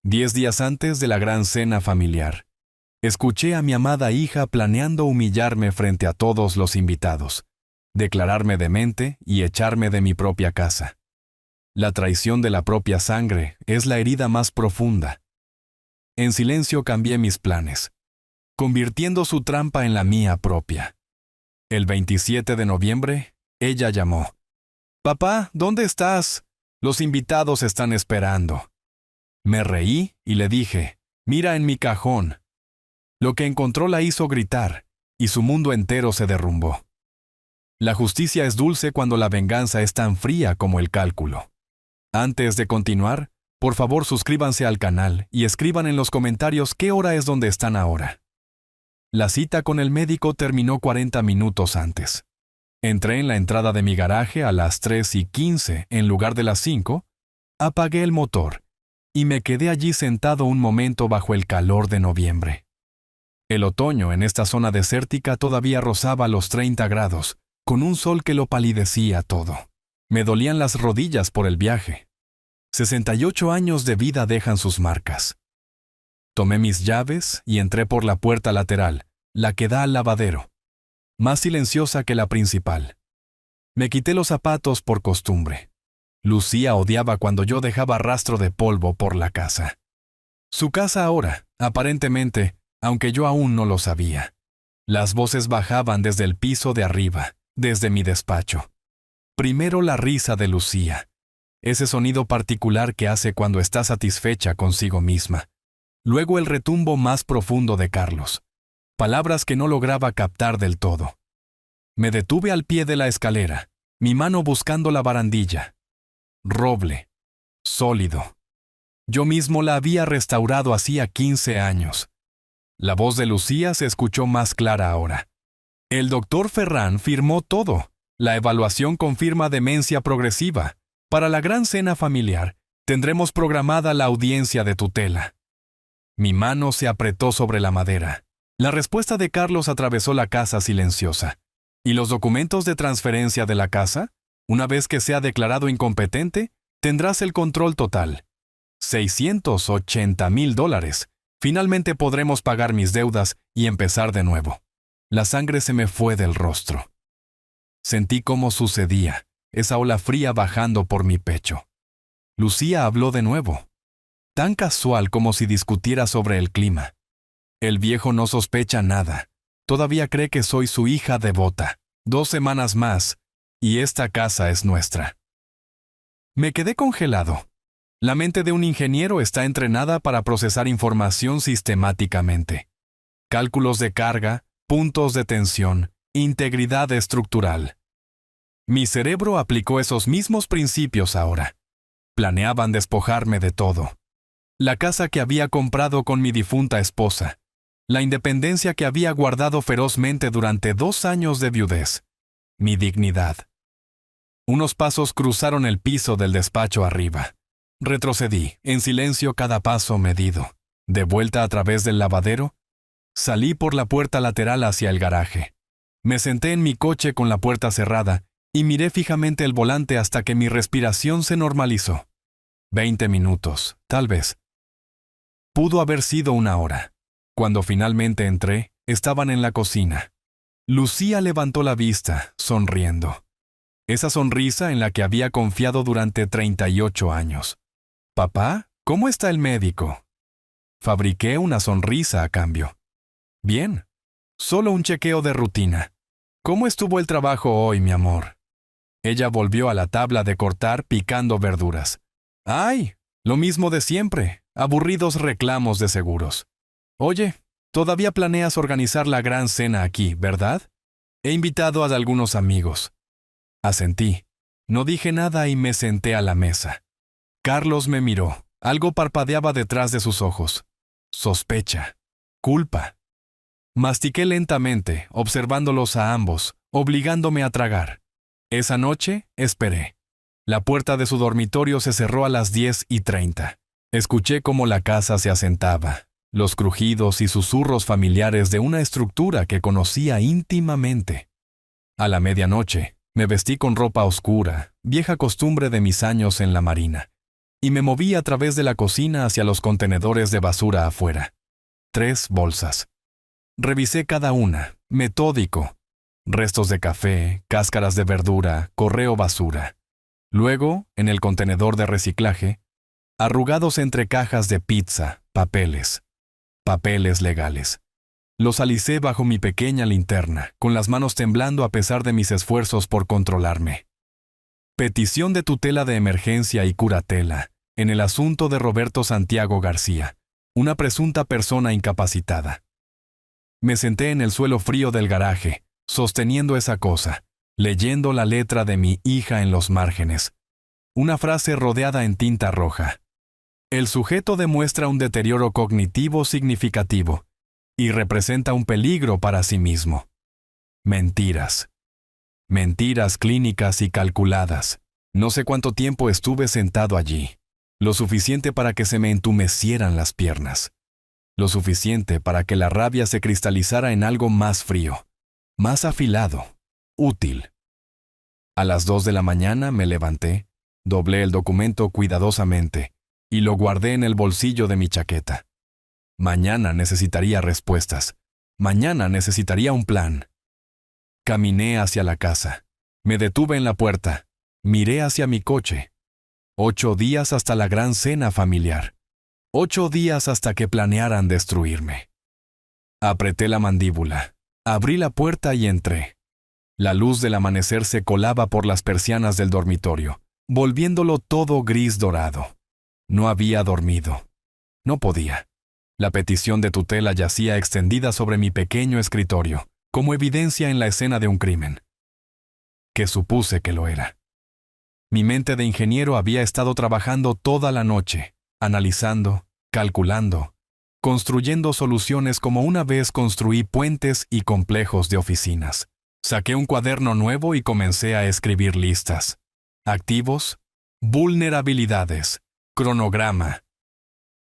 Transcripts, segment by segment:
10 días antes de la gran cena familiar, escuché a mi amada hija planeando humillarme frente a todos los invitados, declararme demente y echarme de mi propia casa. La traición de la propia sangre es la herida más profunda. En silencio cambié mis planes, convirtiendo su trampa en la mía propia. El 27 de noviembre, ella llamó. «Papá, ¿dónde estás? Los invitados están esperando». Me reí y le dije, «Mira en mi cajón». Lo que encontró la hizo gritar, y su mundo entero se derrumbó. La justicia es dulce cuando la venganza es tan fría como el cálculo. Antes de continuar, por favor suscríbanse al canal y escriban en los comentarios qué hora es donde están ahora. La cita con el médico terminó 40 minutos antes. Entré en la entrada de mi garaje a las 3:15 en lugar de las 5, apagué el motor y me quedé allí sentado un momento bajo el calor de noviembre. El otoño en esta zona desértica todavía rozaba los 30 grados, con un sol que lo palidecía todo. Me dolían las rodillas por el viaje. 68 años de vida dejan sus marcas. Tomé mis llaves y entré por la puerta lateral, la que da al lavadero, más silenciosa que la principal. Me quité los zapatos por costumbre. Lucía odiaba cuando yo dejaba rastro de polvo por la casa. Su casa ahora, aparentemente, aunque yo aún no lo sabía. Las voces bajaban desde el piso de arriba, desde mi despacho. Primero la risa de Lucía, ese sonido particular que hace cuando está satisfecha consigo misma. Luego el retumbo más profundo de Carlos, palabras que no lograba captar del todo. Me detuve al pie de la escalera, mi mano buscando la barandilla. Roble, sólido. Yo mismo la había restaurado hacía 15 años. La voz de Lucía se escuchó más clara ahora. El doctor Ferran firmó todo. La evaluación confirma demencia progresiva. Para la gran cena familiar, tendremos programada la audiencia de tutela. Mi mano se apretó sobre la madera. La respuesta de Carlos atravesó la casa silenciosa. ¿Y los documentos de transferencia de la casa? Una vez que sea declarado incompetente, tendrás el control total. $680,000. Finalmente podremos pagar mis deudas y empezar de nuevo. La sangre se me fue del rostro. Sentí cómo sucedía, esa ola fría bajando por mi pecho. Lucía habló de nuevo, tan casual como si discutiera sobre el clima. El viejo no sospecha nada. Todavía cree que soy su hija devota. 2 semanas más, y esta casa es nuestra. Me quedé congelado. La mente de un ingeniero está entrenada para procesar información sistemáticamente. Cálculos de carga, puntos de tensión, integridad estructural. Mi cerebro aplicó esos mismos principios ahora. Planeaban despojarme de todo. La casa que había comprado con mi difunta esposa. La independencia que había guardado ferozmente durante 2 años de viudez. Mi dignidad. Unos pasos cruzaron el piso del despacho arriba. Retrocedí, en silencio cada paso medido. De vuelta a través del lavadero, salí por la puerta lateral hacia el garaje. Me senté en mi coche con la puerta cerrada y miré fijamente el volante hasta que mi respiración se normalizó. 20 minutos, tal vez. Pudo haber sido 1 hora. Cuando finalmente entré, estaban en la cocina. Lucía levantó la vista, sonriendo. Esa sonrisa en la que había confiado durante 38 años. «Papá, ¿cómo está el médico?» Fabriqué una sonrisa a cambio. «Bien. Solo un chequeo de rutina. ¿Cómo estuvo el trabajo hoy, mi amor?» Ella volvió a la tabla de cortar picando verduras. «¡Ay! Lo mismo de siempre. Aburridos reclamos de seguros. Oye, todavía planeas organizar la gran cena aquí, ¿verdad? He invitado a algunos amigos». Asentí. No dije nada y me senté a la mesa. Carlos me miró. Algo parpadeaba detrás de sus ojos. Sospecha. Culpa. Mastiqué lentamente, observándolos a ambos, obligándome a tragar. Esa noche, esperé. La puerta de su dormitorio se cerró a las 10:30. Escuché cómo la casa se asentaba, los crujidos y susurros familiares de una estructura que conocía íntimamente. A la medianoche, me vestí con ropa oscura, vieja costumbre de mis años en la marina. y me moví a través de la cocina hacia los contenedores de basura afuera. 3 bolsas. Revisé cada una, metódico. Restos de café, cáscaras de verdura, correo basura. Luego, en el contenedor de reciclaje, arrugados entre cajas de pizza, papeles legales. Los alicé bajo mi pequeña linterna, con las manos temblando a pesar de mis esfuerzos por controlarme. Petición de tutela de emergencia y curatela, en el asunto de Roberto Santiago García, una presunta persona incapacitada. Me senté en el suelo frío del garaje, sosteniendo esa cosa, leyendo la letra de mi hija en los márgenes. Una frase rodeada en tinta roja. El sujeto demuestra un deterioro cognitivo significativo y representa un peligro para sí mismo. Mentiras. Mentiras clínicas y calculadas. No sé cuánto tiempo estuve sentado allí. Lo suficiente para que se me entumecieran las piernas. Lo suficiente para que la rabia se cristalizara en algo más frío, más afilado, útil. A las 2 de la mañana me levanté, doblé el documento cuidadosamente y lo guardé en el bolsillo de mi chaqueta. Mañana necesitaría respuestas. Mañana necesitaría un plan. Caminé hacia la casa. Me detuve en la puerta. Miré hacia mi coche. 8 días hasta la gran cena familiar. 8 días hasta que planearan destruirme. Apreté la mandíbula. Abrí la puerta y entré. La luz del amanecer se colaba por las persianas del dormitorio, volviéndolo todo gris dorado. No había dormido. No podía. La petición de tutela yacía extendida sobre mi pequeño escritorio, como evidencia en la escena de un crimen. Que supuse que lo era. Mi mente de ingeniero había estado trabajando toda la noche, analizando, calculando, construyendo soluciones como una vez construí puentes y complejos de oficinas. Saqué un cuaderno nuevo y comencé a escribir listas. Activos, vulnerabilidades, cronograma.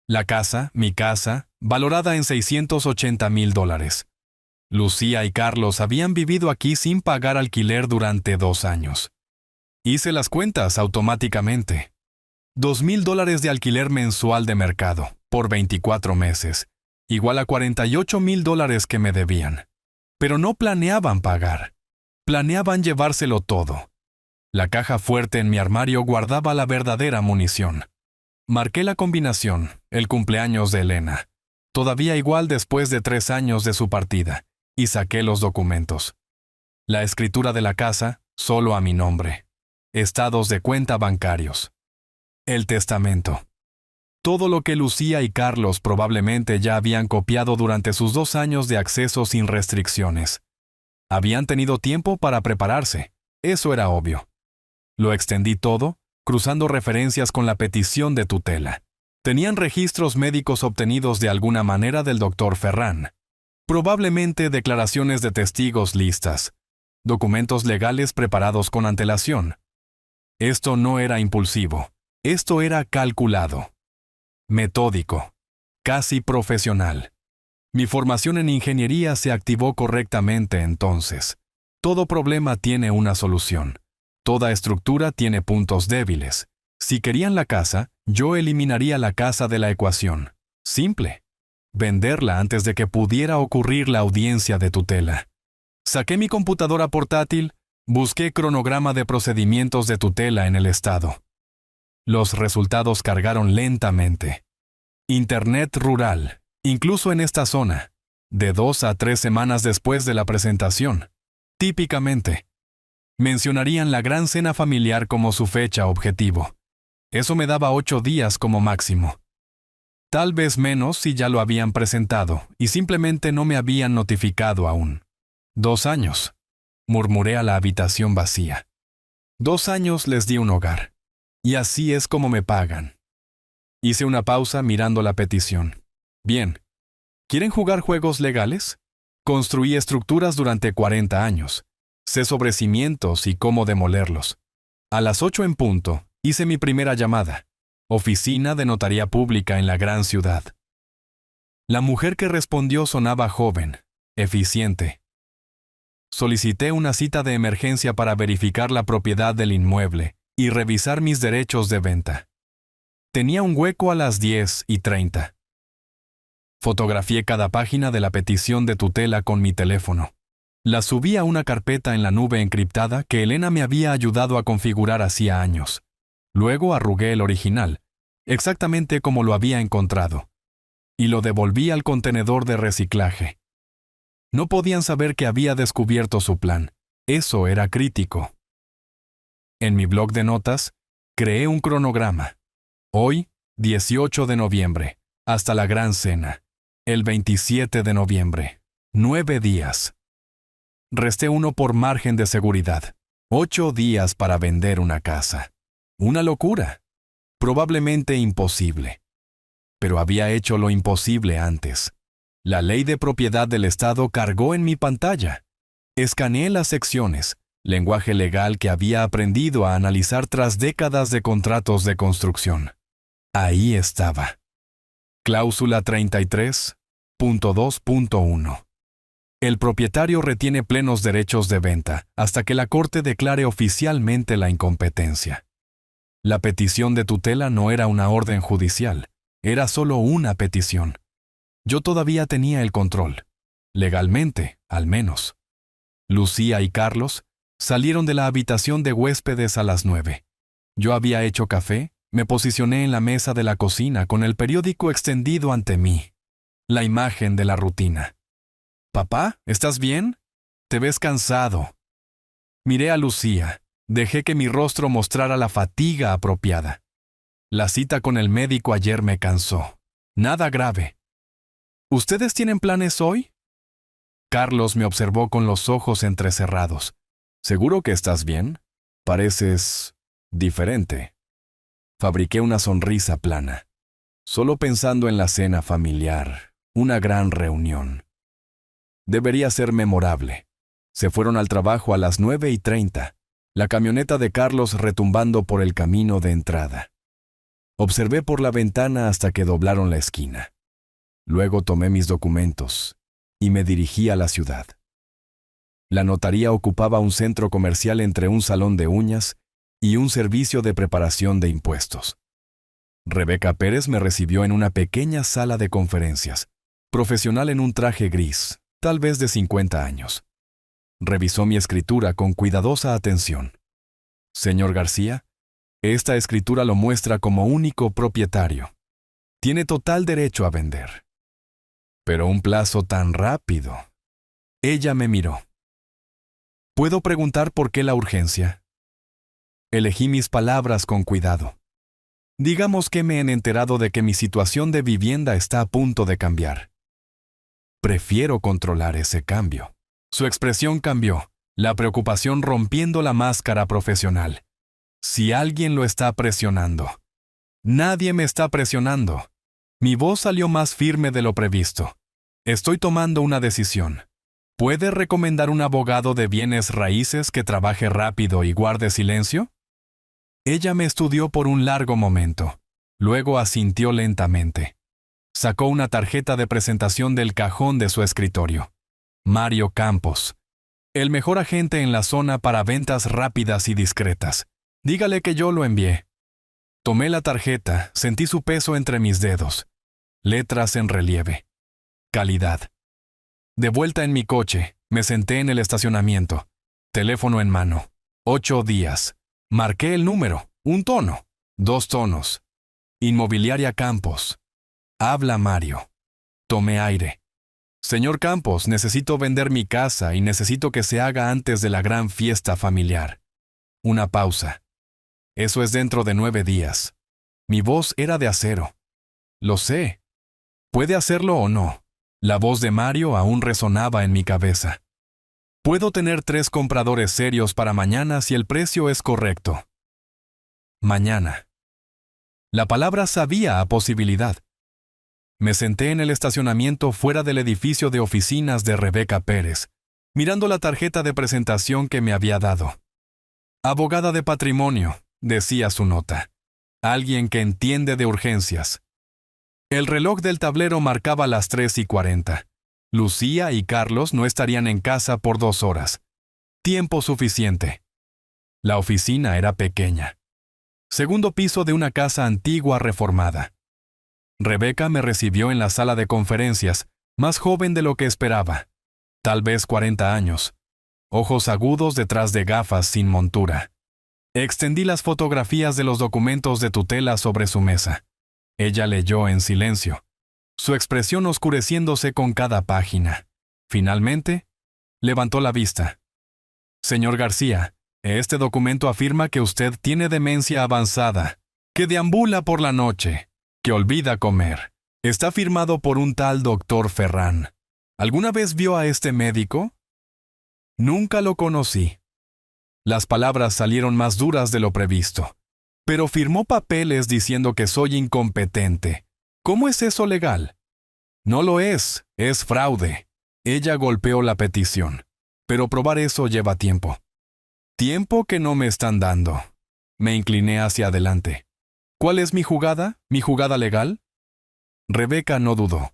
La casa, mi casa, valorada en $680,000. Lucía y Carlos habían vivido aquí sin pagar alquiler durante 2 años. Hice las cuentas automáticamente. $2,000 de alquiler mensual de mercado, por 24 meses, igual a $48,000 que me debían. Pero no planeaban pagar. Planeaban llevárselo todo. La caja fuerte en mi armario guardaba la verdadera munición. Marqué la combinación, el cumpleaños de Elena, todavía igual después de 3 años de su partida, y saqué los documentos. La escritura de la casa, solo a mi nombre. Estados de cuenta bancarios. El testamento. Todo lo que Lucía y Carlos probablemente ya habían copiado durante sus 2 años de acceso sin restricciones. Habían tenido tiempo para prepararse, eso era obvio. Lo extendí todo, cruzando referencias con la petición de tutela. Tenían registros médicos obtenidos de alguna manera del doctor Ferrán. Probablemente declaraciones de testigos listas. Documentos legales preparados con antelación. Esto no era impulsivo. Esto era calculado. Metódico. Casi profesional. Mi formación en ingeniería se activó correctamente entonces. Todo problema tiene una solución. Toda estructura tiene puntos débiles. Si querían la casa, yo eliminaría la casa de la ecuación. Simple. Venderla antes de que pudiera ocurrir la audiencia de tutela. Saqué mi computadora portátil, busqué cronograma de procedimientos de tutela en el estado. Los resultados cargaron lentamente. Internet rural, incluso en esta zona, de 2 a 3 semanas después de la presentación. Típicamente. Mencionarían la gran cena familiar como su fecha objetivo. Eso me daba 8 días como máximo. Tal vez menos si ya lo habían presentado y simplemente no me habían notificado aún. 2 años. Murmuré a la habitación vacía. 2 años les di un hogar. Y así es como me pagan. Hice una pausa mirando la petición. Bien. ¿Quieren jugar juegos legales? Construí estructuras durante 40 años. Sé sobre cimientos y cómo demolerlos. A las 8 en punto, hice mi primera llamada. Oficina de notaría pública en la gran ciudad. La mujer que respondió sonaba joven, eficiente. Solicité una cita de emergencia para verificar la propiedad del inmueble y revisar mis derechos de venta. Tenía un hueco a las 10:30. Fotografié cada página de la petición de tutela con mi teléfono. La subí a una carpeta en la nube encriptada que Elena me había ayudado a configurar hacía años. Luego arrugué el original, exactamente como lo había encontrado, y lo devolví al contenedor de reciclaje. No podían saber que había descubierto su plan. Eso era crítico. En mi blog de notas, creé un cronograma. Hoy, 18 de noviembre, hasta la gran cena. El 27 de noviembre. 9 días. Resté uno por margen de seguridad. 8 días para vender una casa. Una locura. Probablemente imposible. Pero había hecho lo imposible antes. La ley de propiedad del Estado cargó en mi pantalla. Escaneé las secciones, lenguaje legal que había aprendido a analizar tras décadas de contratos de construcción. Ahí estaba. Cláusula 33.2.1. El propietario retiene plenos derechos de venta hasta que la Corte declare oficialmente la incompetencia. La petición de tutela no era una orden judicial, era solo una petición. Yo todavía tenía el control, legalmente, al menos. Lucía y Carlos salieron de la habitación de huéspedes a las 9. Yo había hecho café, me posicioné en la mesa de la cocina con el periódico extendido ante mí. La imagen de la rutina. «Papá, ¿estás bien? Te ves cansado». Miré a Lucía. Dejé que mi rostro mostrara la fatiga apropiada. La cita con el médico ayer me cansó. Nada grave. ¿Ustedes tienen planes hoy? Carlos me observó con los ojos entrecerrados. ¿Seguro que estás bien? Pareces diferente. Fabriqué una sonrisa plana. Solo pensando en la cena familiar, una gran reunión. Debería ser memorable. Se fueron al trabajo a las 9:30. La camioneta de Carlos retumbando por el camino de entrada. Observé por la ventana hasta que doblaron la esquina. Luego tomé mis documentos y me dirigí a la ciudad. La notaría ocupaba un centro comercial entre un salón de uñas y un servicio de preparación de impuestos. Rebeca Pérez me recibió en una pequeña sala de conferencias, profesional en un traje gris, tal vez de 50 años. Revisó mi escritura con cuidadosa atención. Señor García, esta escritura lo muestra como único propietario. Tiene total derecho a vender. Pero un plazo tan rápido. Ella me miró. ¿Puedo preguntar por qué la urgencia? Elegí mis palabras con cuidado. Digamos que me han enterado de que mi situación de vivienda está a punto de cambiar. Prefiero controlar ese cambio. Su expresión cambió, la preocupación rompiendo la máscara profesional. Si alguien lo está presionando. Nadie me está presionando. Mi voz salió más firme de lo previsto. Estoy tomando una decisión. ¿Puede recomendar un abogado de bienes raíces que trabaje rápido y guarde silencio? Ella me estudió por un largo momento. Luego asintió lentamente. Sacó una tarjeta de presentación del cajón de su escritorio. Mario Campos. El mejor agente en la zona para ventas rápidas y discretas. Dígale que yo lo envié. Tomé la tarjeta, sentí su peso entre mis dedos. Letras en relieve. Calidad. De vuelta en mi coche, me senté en el estacionamiento. Teléfono en mano. 8 días. Marqué el número. Un tono. 2 tonos. Inmobiliaria Campos. Habla Mario. Tomé aire. Señor Campos, necesito vender mi casa y necesito que se haga antes de la gran fiesta familiar. Una pausa. Eso es dentro de 9 días. Mi voz era de acero. Lo sé. ¿Puede hacerlo o no? La voz de Mario aún resonaba en mi cabeza. Puedo tener 3 compradores serios para mañana si el precio es correcto. Mañana. La palabra sabía a posibilidad. Me senté en el estacionamiento fuera del edificio de oficinas de Rebeca Pérez, mirando la tarjeta de presentación que me había dado. Abogada de patrimonio, decía su nota. Alguien que entiende de urgencias. El reloj del tablero marcaba las 3:40. Lucía y Carlos no estarían en casa por 2 horas. Tiempo suficiente. La oficina era pequeña. Segundo piso de una casa antigua reformada. Rebeca me recibió en la sala de conferencias, más joven de lo que esperaba. Tal vez 40 años. Ojos agudos detrás de gafas sin montura. Extendí las fotografías de los documentos de tutela sobre su mesa. Ella leyó en silencio, su expresión oscureciéndose con cada página. Finalmente, levantó la vista. Señor García, este documento afirma que usted tiene demencia avanzada, que deambula por la noche, que olvida comer. Está firmado por un tal doctor Ferrán. ¿Alguna vez vio a este médico? Nunca lo conocí. Las palabras salieron más duras de lo previsto. Pero firmó papeles diciendo que soy incompetente. ¿Cómo es eso legal? No lo es fraude. Ella golpeó la petición. Pero probar eso lleva tiempo. Tiempo que no me están dando. Me incliné hacia adelante. ¿Cuál es mi jugada? ¿Mi jugada legal? Rebeca no dudó.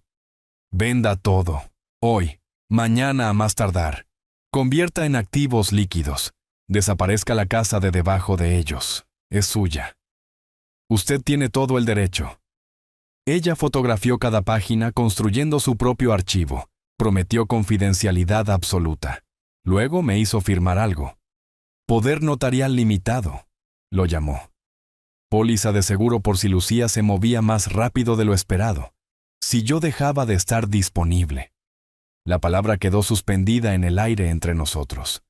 Venda todo. Hoy, mañana a más tardar. Convierta en activos líquidos. Desaparezca la casa de debajo de ellos. Es suya. Usted tiene todo el derecho. Ella fotografió cada página construyendo su propio archivo. Prometió confidencialidad absoluta. Luego me hizo firmar algo. Poder notarial limitado, lo llamó. Póliza de seguro por si Lucía se movía más rápido de lo esperado. Si yo dejaba de estar disponible. La palabra quedó suspendida en el aire entre nosotros.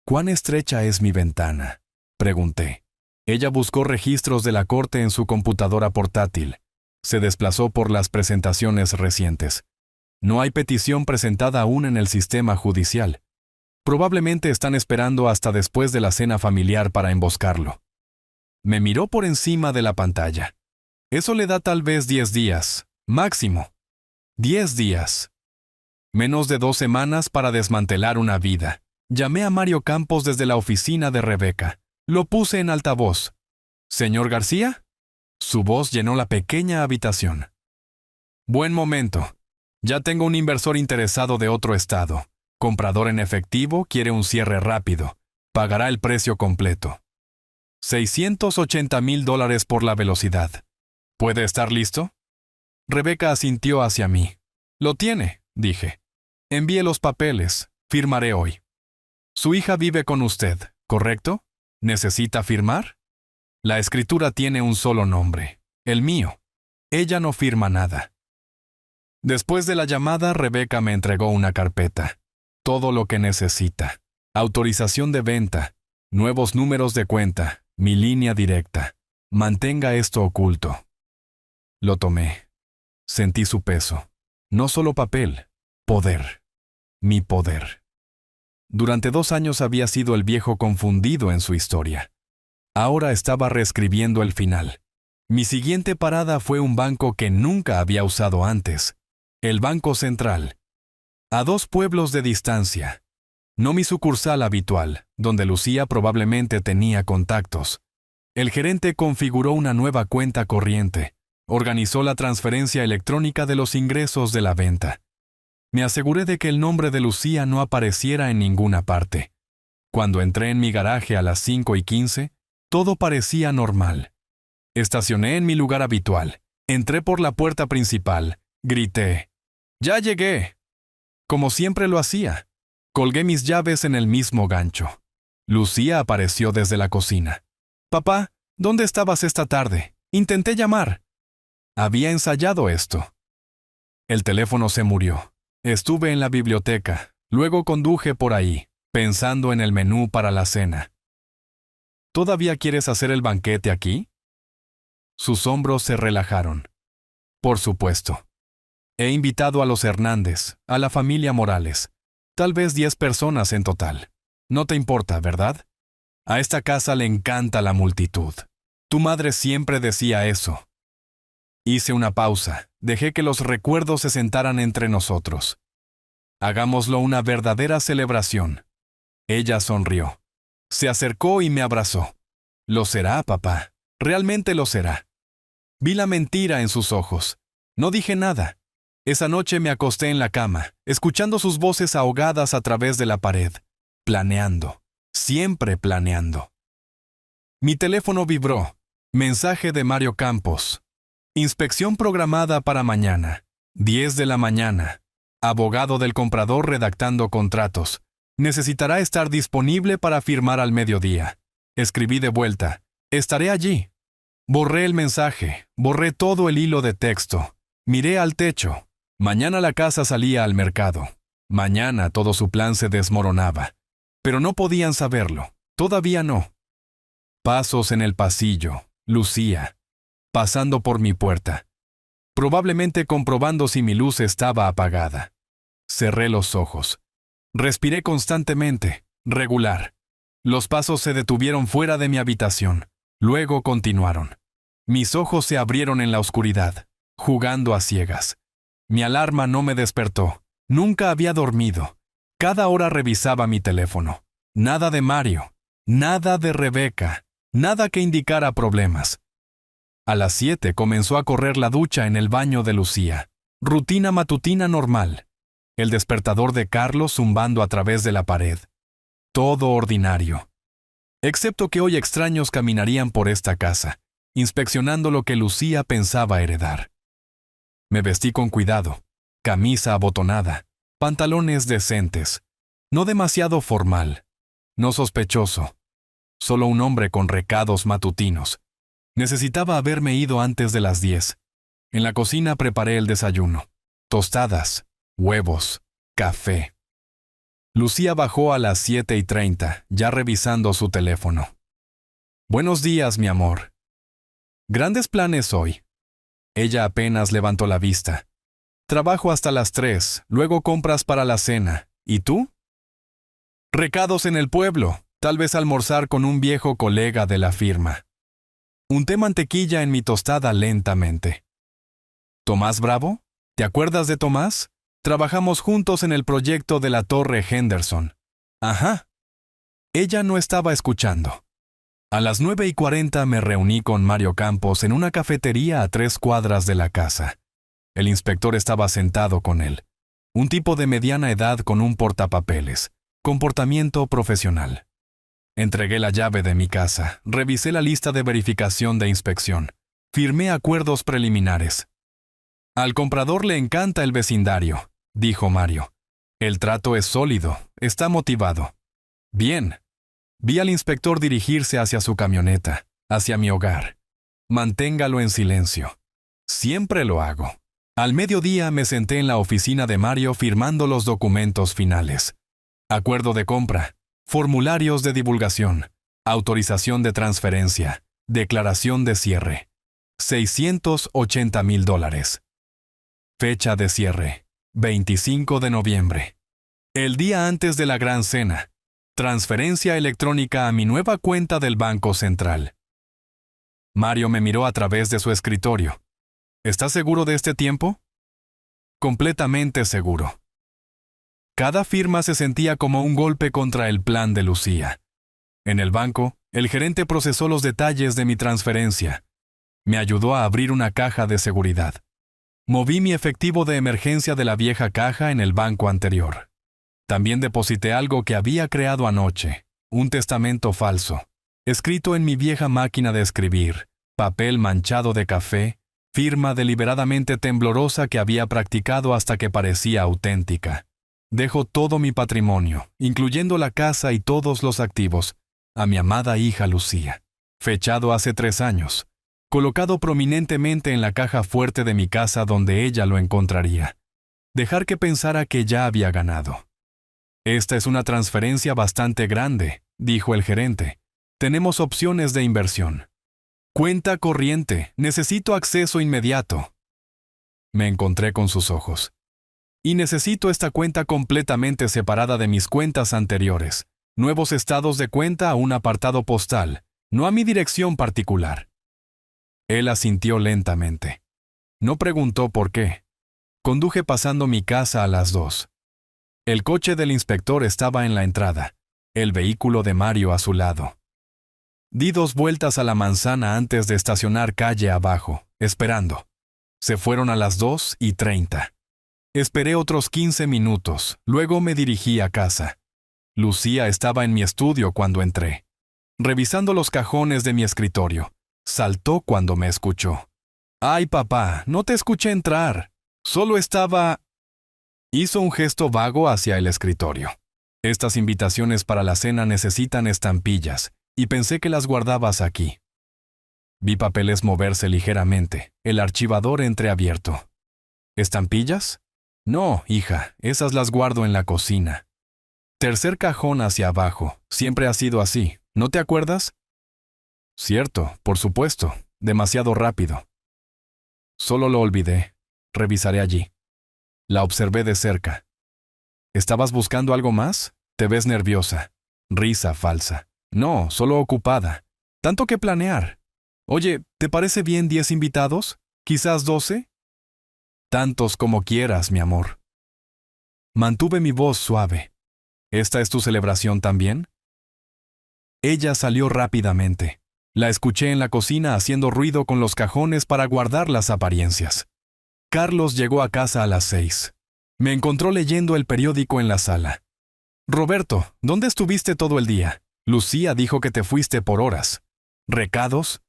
¿Cuán estrecha es mi ventana?, pregunté. Ella buscó registros de la corte en su computadora portátil. Se desplazó por las presentaciones recientes. No hay petición presentada aún en el sistema judicial. Probablemente están esperando hasta después de la cena familiar para emboscarlo. Me miró por encima de la pantalla. Eso le da tal vez 10 días, máximo. 10 días. Menos de 2 semanas para desmantelar una vida. Llamé a Mario Campos desde la oficina de Rebeca. Lo puse en altavoz. ¿Señor García? Su voz llenó la pequeña habitación. Buen momento. Ya tengo un inversor interesado de otro estado. Comprador en efectivo, quiere un cierre rápido. Pagará el precio completo. $680,000 por la velocidad. ¿Puede estar listo? Rebeca asintió hacia mí. Lo tiene, dije. Envíe los papeles. Firmaré hoy. Su hija vive con usted, ¿correcto? ¿Necesita firmar? La escritura tiene un solo nombre, el mío. Ella no firma nada. Después de la llamada, Rebeca me entregó una carpeta. Todo lo que necesita. Autorización de venta, nuevos números de cuenta, mi línea directa. Mantenga esto oculto. Lo tomé. Sentí su peso. No solo papel, poder. Mi poder. Durante 2 años había sido el viejo confundido en su historia. Ahora estaba reescribiendo el final. Mi siguiente parada fue un banco que nunca había usado antes. El Banco Central. A 2 pueblos de distancia. No mi sucursal habitual, donde Lucía probablemente tenía contactos. El gerente configuró una nueva cuenta corriente. Organizó la transferencia electrónica de los ingresos de la venta. Me aseguré de que el nombre de Lucía no apareciera en ninguna parte. Cuando entré en mi garaje a las 5:15, todo parecía normal. Estacioné en mi lugar habitual. Entré por la puerta principal. Grité. ¡Ya llegué! Como siempre lo hacía. Colgué mis llaves en el mismo gancho. Lucía apareció desde la cocina. «Papá, ¿dónde estabas esta tarde? Intenté llamar». Había ensayado esto. El teléfono se murió. Estuve en la biblioteca. Luego conduje por ahí, pensando en el menú para la cena. ¿Todavía quieres hacer el banquete aquí? Sus hombros se relajaron. Por supuesto. He invitado a los Hernández, a la familia Morales. Tal vez 10 personas en total. No te importa, ¿verdad? A esta casa le encanta la multitud. Tu madre siempre decía eso. Hice una pausa. Dejé que los recuerdos se sentaran entre nosotros. Hagámoslo una verdadera celebración. Ella sonrió. Se acercó y me abrazó. Lo será, papá. Realmente lo será. Vi la mentira en sus ojos. No dije nada. Esa noche me acosté en la cama, escuchando sus voces ahogadas a través de la pared. Planeando. Siempre planeando. Mi teléfono vibró. Mensaje de Mario Campos. Inspección programada para mañana. 10 de la mañana. Abogado del comprador redactando contratos. Necesitará estar disponible para firmar al mediodía. Escribí de vuelta. Estaré allí. Borré el mensaje. Borré todo el hilo de texto. Miré al techo. Mañana la casa salía al mercado. Mañana todo su plan se desmoronaba. Pero no podían saberlo. Todavía no. Pasos en el pasillo. Lucía. Pasando por mi puerta. Probablemente comprobando si mi luz estaba apagada. Cerré los ojos. Respiré constantemente, regular. Los pasos se detuvieron fuera de mi habitación. Luego continuaron. Mis ojos se abrieron en la oscuridad, jugando a ciegas. Mi alarma no me despertó. Nunca había dormido. Cada hora revisaba mi teléfono. Nada de Mario. Nada de Rebeca. Nada que indicara problemas. A las 7 comenzó a correr la ducha en el baño de Lucía. Rutina matutina normal. El despertador de Carlos zumbando a través de la pared. Todo ordinario. Excepto que hoy extraños caminarían por esta casa, inspeccionando lo que Lucía pensaba heredar. Me vestí con cuidado. Camisa abotonada. Pantalones decentes. No demasiado formal. No sospechoso. Solo un hombre con recados matutinos. Necesitaba haberme ido antes de las 10. En la cocina preparé el desayuno. Tostadas, huevos, café. Lucía bajó a las 7:30, ya revisando su teléfono. Buenos días, mi amor. Grandes planes hoy. Ella apenas levantó la vista. Trabajo hasta las 3, luego compras para la cena. ¿Y tú? Recados en el pueblo, tal vez almorzar con un viejo colega de la firma. Unté mantequilla en mi tostada lentamente. ¿Tomás Bravo? ¿Te acuerdas de Tomás? Trabajamos juntos en el proyecto de la Torre Henderson. Ajá. Ella no estaba escuchando. A las 9:40 me reuní con Mario Campos en una cafetería a 3 cuadras de la casa. El inspector estaba sentado con él. Un tipo de mediana edad con un portapapeles. Comportamiento profesional. Entregué la llave de mi casa, revisé la lista de verificación de inspección, firmé acuerdos preliminares. Al comprador le encanta el vecindario, dijo Mario. El trato es sólido, está motivado. Bien. Vi al inspector dirigirse hacia su camioneta, hacia mi hogar. Manténgalo en silencio. Siempre lo hago. Al mediodía me senté en la oficina de Mario firmando los documentos finales. Acuerdo de compra. Formularios de divulgación, autorización de transferencia, declaración de cierre. $680,000. Fecha de cierre, 25 de noviembre. El día antes de la gran cena. Transferencia electrónica a mi nueva cuenta del Banco Central. Mario me miró a través de su escritorio. ¿Estás seguro de este tiempo? Completamente seguro. Cada firma se sentía como un golpe contra el plan de Lucía. En el banco, el gerente procesó los detalles de mi transferencia. Me ayudó a abrir una caja de seguridad. Moví mi efectivo de emergencia de la vieja caja en el banco anterior. También deposité algo que había creado anoche, un testamento falso, escrito en mi vieja máquina de escribir, papel manchado de café, firma deliberadamente temblorosa que había practicado hasta que parecía auténtica. Dejo todo mi patrimonio, incluyendo la casa y todos los activos, a mi amada hija Lucía. Fechado hace 3 años. Colocado prominentemente en la caja fuerte de mi casa donde ella lo encontraría. Dejar que pensara que ya había ganado. Esta es una transferencia bastante grande, dijo el gerente. Tenemos opciones de inversión. Cuenta corriente, necesito acceso inmediato. Me encontré con sus ojos. Y necesito esta cuenta completamente separada de mis cuentas anteriores. Nuevos estados de cuenta a un apartado postal, no a mi dirección particular. Él asintió lentamente. No preguntó por qué. Conduje pasando mi casa a las 2. El coche del inspector estaba en la entrada, el vehículo de Mario a su lado. Di 2 vueltas a la manzana antes de estacionar calle abajo, esperando. Se fueron a las 2:30. Esperé otros 15 minutos, luego me dirigí a casa. Lucía estaba en mi estudio cuando entré. revisando los cajones de mi escritorio. Saltó cuando me escuchó. «Ay, papá, no te escuché entrar. Solo estaba...» Hizo un gesto vago hacia el escritorio. «Estas invitaciones para la cena necesitan estampillas, y pensé que las guardabas aquí». Vi papeles moverse ligeramente, el archivador entreabierto. ¿Estampillas? No, hija, esas las guardo en la cocina. Tercer cajón hacia abajo, siempre ha sido así, ¿no te acuerdas? Cierto, por supuesto, demasiado rápido. Solo lo olvidé, revisaré allí. La observé de cerca. ¿Estabas buscando algo más? Te ves nerviosa. Risa falsa. No, solo ocupada. Tanto que planear. Oye, ¿te parece bien 10 invitados? ¿Quizás 12? Tantos como quieras, mi amor. Mantuve mi voz suave. ¿Esta es tu celebración también? Ella salió rápidamente. La escuché en la cocina haciendo ruido con los cajones para guardar las apariencias. Carlos llegó a casa a las 6. Me encontró leyendo el periódico en la sala. «Roberto, ¿dónde estuviste todo el día? Lucía dijo que te fuiste por horas. ¿Recados?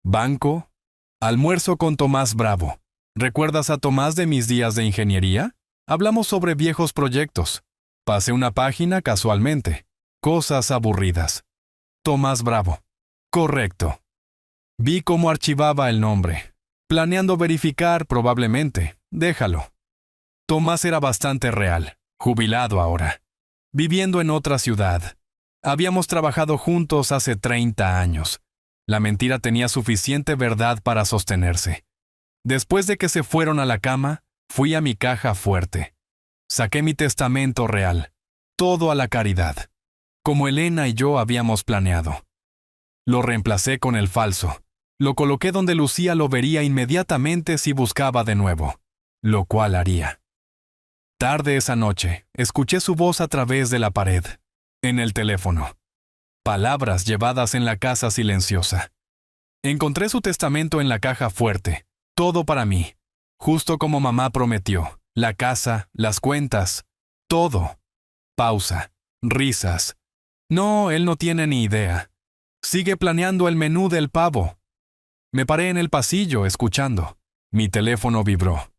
¿Banco? Almuerzo con Tomás Bravo. ¿Recuerdas a Tomás de mis días de ingeniería? Hablamos sobre viejos proyectos. Pasé una página casualmente. Cosas aburridas. Tomás Bravo. Correcto. Vi cómo archivaba el nombre. Planeando verificar, probablemente. Déjalo. Tomás era bastante real. Jubilado ahora. Viviendo en otra ciudad. Habíamos trabajado juntos hace 30 años. La mentira tenía suficiente verdad para sostenerse. Después de que se fueron a la cama, fui a mi caja fuerte. Saqué mi testamento real. Todo a la caridad. Como Elena y yo habíamos planeado. Lo reemplacé con el falso. Lo coloqué donde Lucía lo vería inmediatamente si buscaba de nuevo. Lo cual haría. Tarde esa noche, escuché su voz a través de la pared. En el teléfono. Palabras llevadas en la casa silenciosa. Encontré su testamento en la caja fuerte. Todo para mí. Justo como mamá prometió. La casa, las cuentas. Todo. Pausa. Risas. No, él no tiene ni idea. Sigue planeando el menú del pavo. Me paré en el pasillo escuchando. Mi teléfono vibró.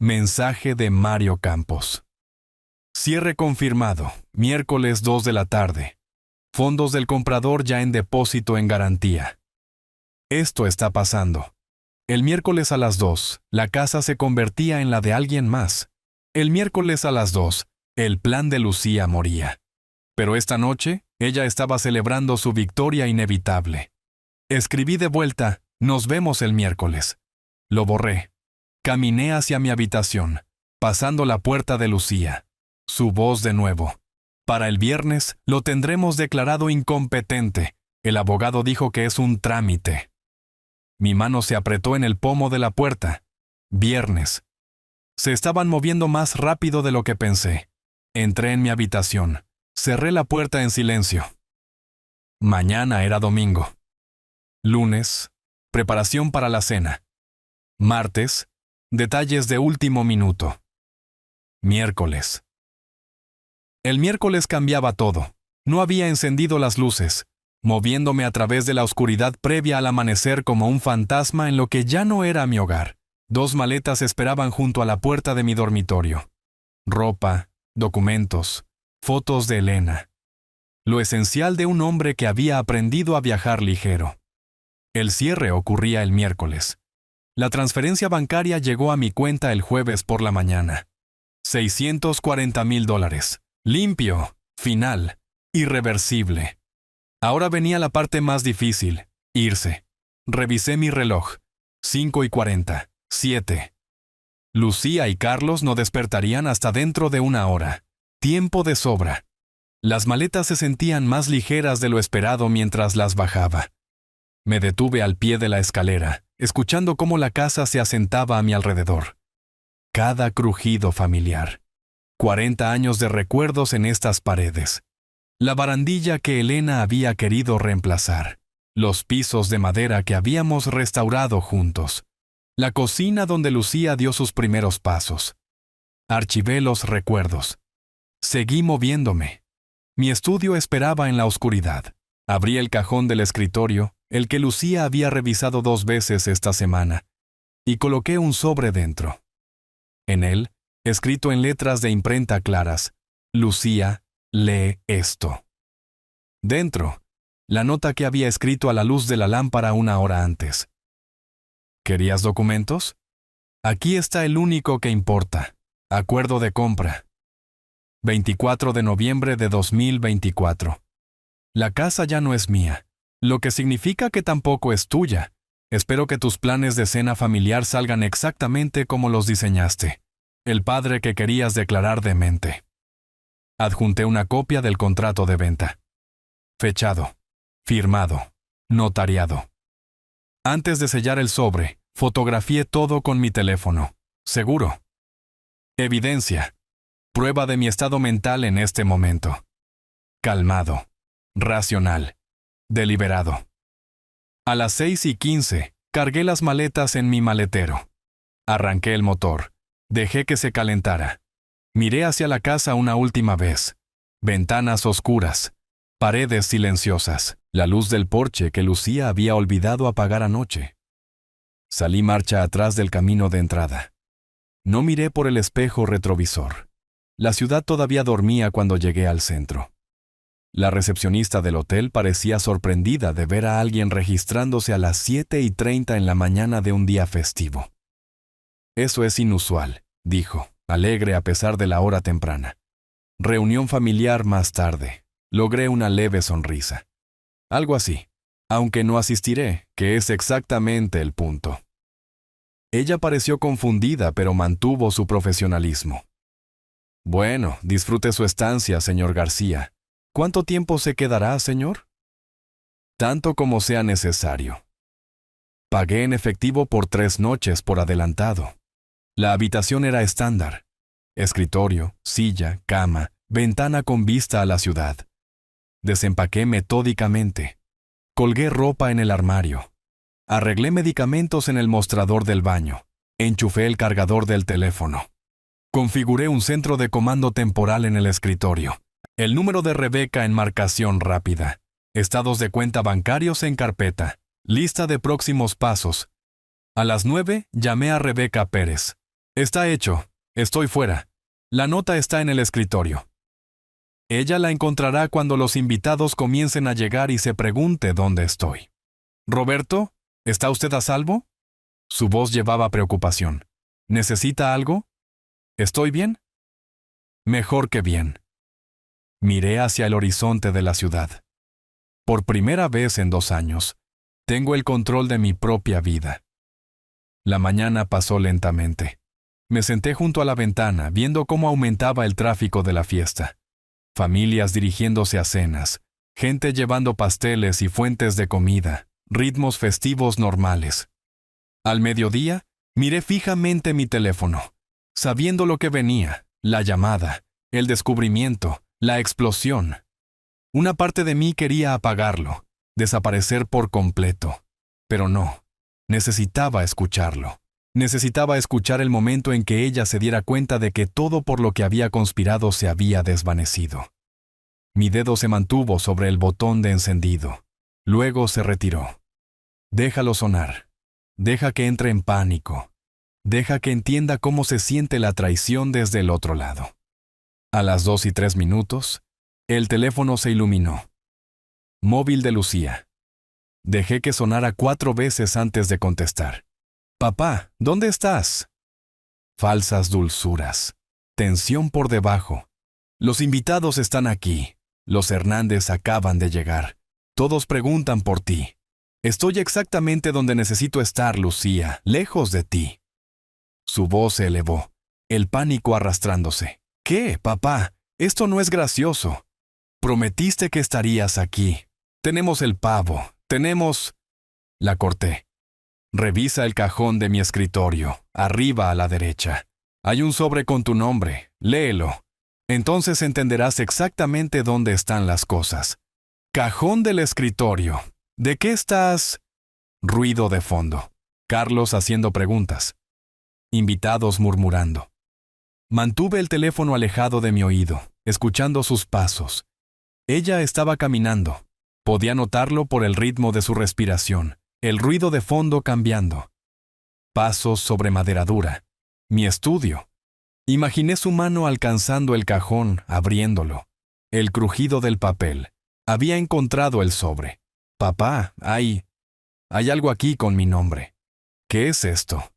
Mensaje de Mario Campos. Cierre confirmado. Miércoles 2 de la tarde. Fondos del comprador ya en depósito en garantía. Esto está pasando. El miércoles a las 2, la casa se convertía en la de alguien más. El miércoles a las 2, el plan de Lucía moría. Pero esta noche, ella estaba celebrando su victoria inevitable. Escribí de vuelta, nos vemos el miércoles. Lo borré. Caminé hacia mi habitación, pasando la puerta de Lucía. Su voz de nuevo. Para el viernes, lo tendremos declarado incompetente. El abogado dijo que es un trámite. Mi mano se apretó en el pomo de la puerta. Viernes. Se estaban moviendo más rápido de lo que pensé. Entré en mi habitación. Cerré la puerta en silencio. Mañana era domingo. Lunes, preparación para la cena. Martes, detalles de último minuto. Miércoles. El miércoles cambiaba todo. No había encendido las luces, moviéndome a través de la oscuridad previa al amanecer como un fantasma en lo que ya no era mi hogar. 2 maletas esperaban junto a la puerta de mi dormitorio. Ropa, documentos, fotos de Elena. Lo esencial de un hombre que había aprendido a viajar ligero. El cierre ocurría el miércoles. La transferencia bancaria llegó a mi cuenta el jueves por la mañana. $640,000. Limpio, final, irreversible. Ahora venía la parte más difícil, irse. Revisé mi reloj. 5:40, 7. Lucía y Carlos no despertarían hasta dentro de 1 hora. Tiempo de sobra. Las maletas se sentían más ligeras de lo esperado mientras las bajaba. Me detuve al pie de la escalera, escuchando cómo la casa se asentaba a mi alrededor. Cada crujido familiar. 40 años de recuerdos en estas paredes. La barandilla que Elena había querido reemplazar. Los pisos de madera que habíamos restaurado juntos. La cocina donde Lucía dio sus primeros pasos. Archivé los recuerdos. Seguí moviéndome. Mi estudio esperaba en la oscuridad. Abrí el cajón del escritorio, el que Lucía había revisado 2 veces esta semana, y coloqué un sobre dentro. En él, escrito en letras de imprenta claras, Lucía, lee esto. Dentro, la nota que había escrito a la luz de la lámpara 1 hora antes. ¿Querías documentos? Aquí está el único que importa. Acuerdo de compra. 24 de noviembre de 2024. La casa ya no es mía, lo que significa que tampoco es tuya. Espero que tus planes de cena familiar salgan exactamente como los diseñaste. El padre que querías declarar demente. Adjunté una copia del contrato de venta. Fechado. Firmado. Notariado. Antes de sellar el sobre, fotografié todo con mi teléfono. Seguro. Evidencia. Prueba de mi estado mental en este momento. Calmado. Racional. Deliberado. A las 6:15, cargué las maletas en mi maletero. Arranqué el motor. Dejé que se calentara. Miré hacia la casa una última vez. Ventanas oscuras. Paredes silenciosas. La luz del porche que Lucía había olvidado apagar anoche. Salí marcha atrás del camino de entrada. No miré por el espejo retrovisor. La ciudad todavía dormía cuando llegué al centro. La recepcionista del hotel parecía sorprendida de ver a alguien registrándose a las 7:30 en la mañana de un día festivo. Eso es inusual, dijo, alegre a pesar de la hora temprana. Reunión familiar más tarde. Logré una leve sonrisa. Algo así, aunque no asistiré, que es exactamente el punto. Ella pareció confundida, pero mantuvo su profesionalismo. Bueno, disfrute su estancia, señor García. ¿Cuánto tiempo se quedará, señor? Tanto como sea necesario. Pagué en efectivo por 3 noches por adelantado. La habitación era estándar. Escritorio, silla, cama, ventana con vista a la ciudad. Desempaqué metódicamente. Colgué ropa en el armario. Arreglé medicamentos en el mostrador del baño. Enchufé el cargador del teléfono. Configuré un centro de comando temporal en el escritorio. El número de Rebeca en marcación rápida. Estados de cuenta bancarios en carpeta. Lista de próximos pasos. A las 9 llamé a Rebeca Pérez. Está hecho. Estoy fuera. La nota está en el escritorio. Ella la encontrará cuando los invitados comiencen a llegar y se pregunte dónde estoy. ¿Roberto? ¿Está usted a salvo? Su voz llevaba preocupación. ¿Necesita algo? ¿Estoy bien? Mejor que bien. Miré hacia el horizonte de la ciudad. Por primera vez en 2 años, tengo el control de mi propia vida. La mañana pasó lentamente. Me senté junto a la ventana, viendo cómo aumentaba el tráfico de la fiesta. Familias dirigiéndose a cenas, gente llevando pasteles y fuentes de comida, ritmos festivos normales. Al mediodía, miré fijamente mi teléfono, sabiendo lo que venía, la llamada, el descubrimiento, la explosión. Una parte de mí quería apagarlo, desaparecer por completo, pero no, necesitaba escucharlo. Necesitaba escuchar el momento en que ella se diera cuenta de que todo por lo que había conspirado se había desvanecido. Mi dedo se mantuvo sobre el botón de encendido. Luego se retiró. Déjalo sonar. Deja que entre en pánico. Deja que entienda cómo se siente la traición desde el otro lado. A las 2:03, el teléfono se iluminó. Móvil de Lucía. Dejé que sonara 4 veces antes de contestar. Papá, ¿dónde estás? Falsas dulzuras. Tensión por debajo. Los invitados están aquí. Los Hernández acaban de llegar. Todos preguntan por ti. Estoy exactamente donde necesito estar, Lucía, lejos de ti. Su voz se elevó, el pánico arrastrándose. ¿Qué, papá? Esto no es gracioso. Prometiste que estarías aquí. Tenemos el pavo. Tenemos... La corté. Revisa el cajón de mi escritorio, arriba a la derecha. Hay un sobre con tu nombre. Léelo. Entonces entenderás exactamente dónde están las cosas. Cajón del escritorio. ¿De qué estás? Ruido de fondo. Carlos haciendo preguntas. Invitados murmurando. Mantuve el teléfono alejado de mi oído, escuchando sus pasos. Ella estaba caminando. Podía notarlo por el ritmo de su respiración, el ruido de fondo cambiando. Pasos sobre madera dura. Mi estudio. Imaginé su mano alcanzando el cajón, abriéndolo. El crujido del papel. Había encontrado el sobre. Papá, hay algo aquí con mi nombre. ¿Qué es esto?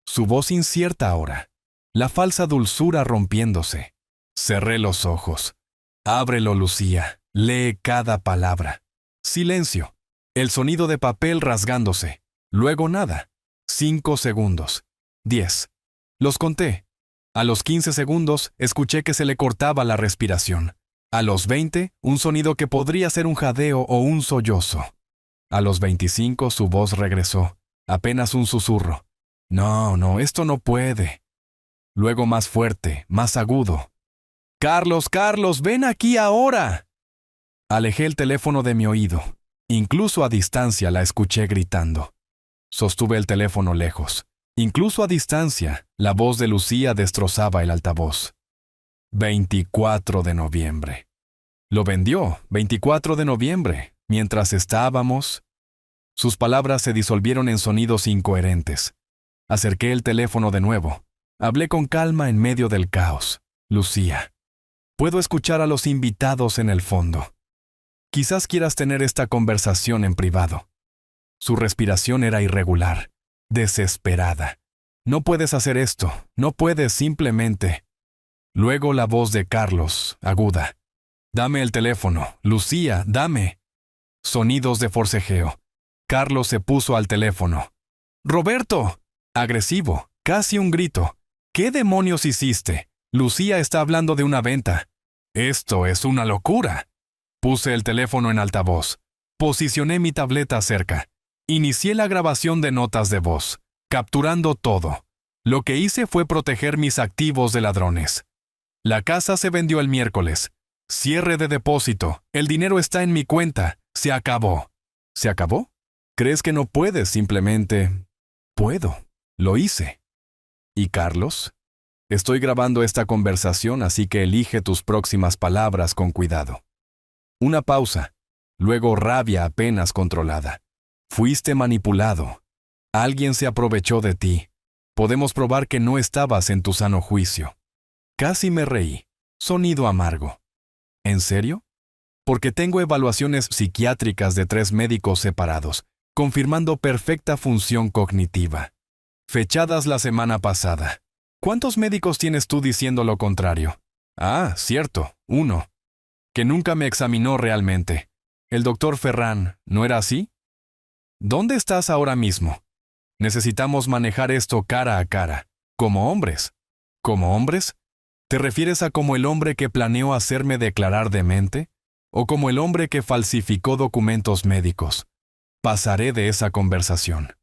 Su voz incierta ahora. La falsa dulzura rompiéndose. Cerré los ojos. Ábrelo, Lucía. Lee cada palabra. Silencio. El sonido de papel rasgándose. Luego nada. 5 segundos. 10. Los conté. A los 15 segundos escuché que se le cortaba la respiración. A los 20, un sonido que podría ser un jadeo o un sollozo. A los 25 su voz regresó. Apenas un susurro. No, esto no puede. Luego más fuerte, más agudo. Carlos, ven aquí ahora. Alejé el teléfono de mi oído. Incluso a distancia la escuché gritando. Sostuve el teléfono lejos. Incluso a distancia, la voz de Lucía destrozaba el altavoz. 24 de noviembre. Lo vendió, 24 de noviembre, mientras estábamos. Sus palabras se disolvieron en sonidos incoherentes. Acerqué el teléfono de nuevo. Hablé con calma en medio del caos. Lucía. Puedo escuchar a los invitados en el fondo. Quizás quieras tener esta conversación en privado. Su respiración era irregular, desesperada. No puedes hacer esto, no puedes simplemente. Luego la voz de Carlos, aguda. Dame el teléfono, Lucía, dame. Sonidos de forcejeo. Carlos se puso al teléfono. ¡Roberto! Agresivo, casi un grito. ¿Qué demonios hiciste? Lucía está hablando de una venta. Esto es una locura. Puse el teléfono en altavoz. Posicioné mi tableta cerca. Inicié la grabación de notas de voz, capturando todo. Lo que hice fue proteger mis activos de ladrones. La casa se vendió el miércoles. Cierre de depósito. El dinero está en mi cuenta. Se acabó. ¿Se acabó? ¿Crees que no puedes simplemente? Puedo. Lo hice. ¿Y Carlos? Estoy grabando esta conversación, así que elige tus próximas palabras con cuidado. Una pausa. Luego rabia apenas controlada. Fuiste manipulado. Alguien se aprovechó de ti. Podemos probar que no estabas en tu sano juicio. Casi me reí. Sonido amargo. ¿En serio? Porque tengo evaluaciones psiquiátricas de 3 médicos separados, confirmando perfecta función cognitiva. Fechadas la semana pasada. ¿Cuántos médicos tienes tú diciendo lo contrario? Ah, cierto, 1. Que nunca me examinó realmente. El doctor Ferran, ¿no era así? ¿Dónde estás ahora mismo? Necesitamos manejar esto cara a cara, como hombres. ¿Como hombres? ¿Te refieres a como el hombre que planeó hacerme declarar demente? ¿O como el hombre que falsificó documentos médicos? Pasaré de esa conversación.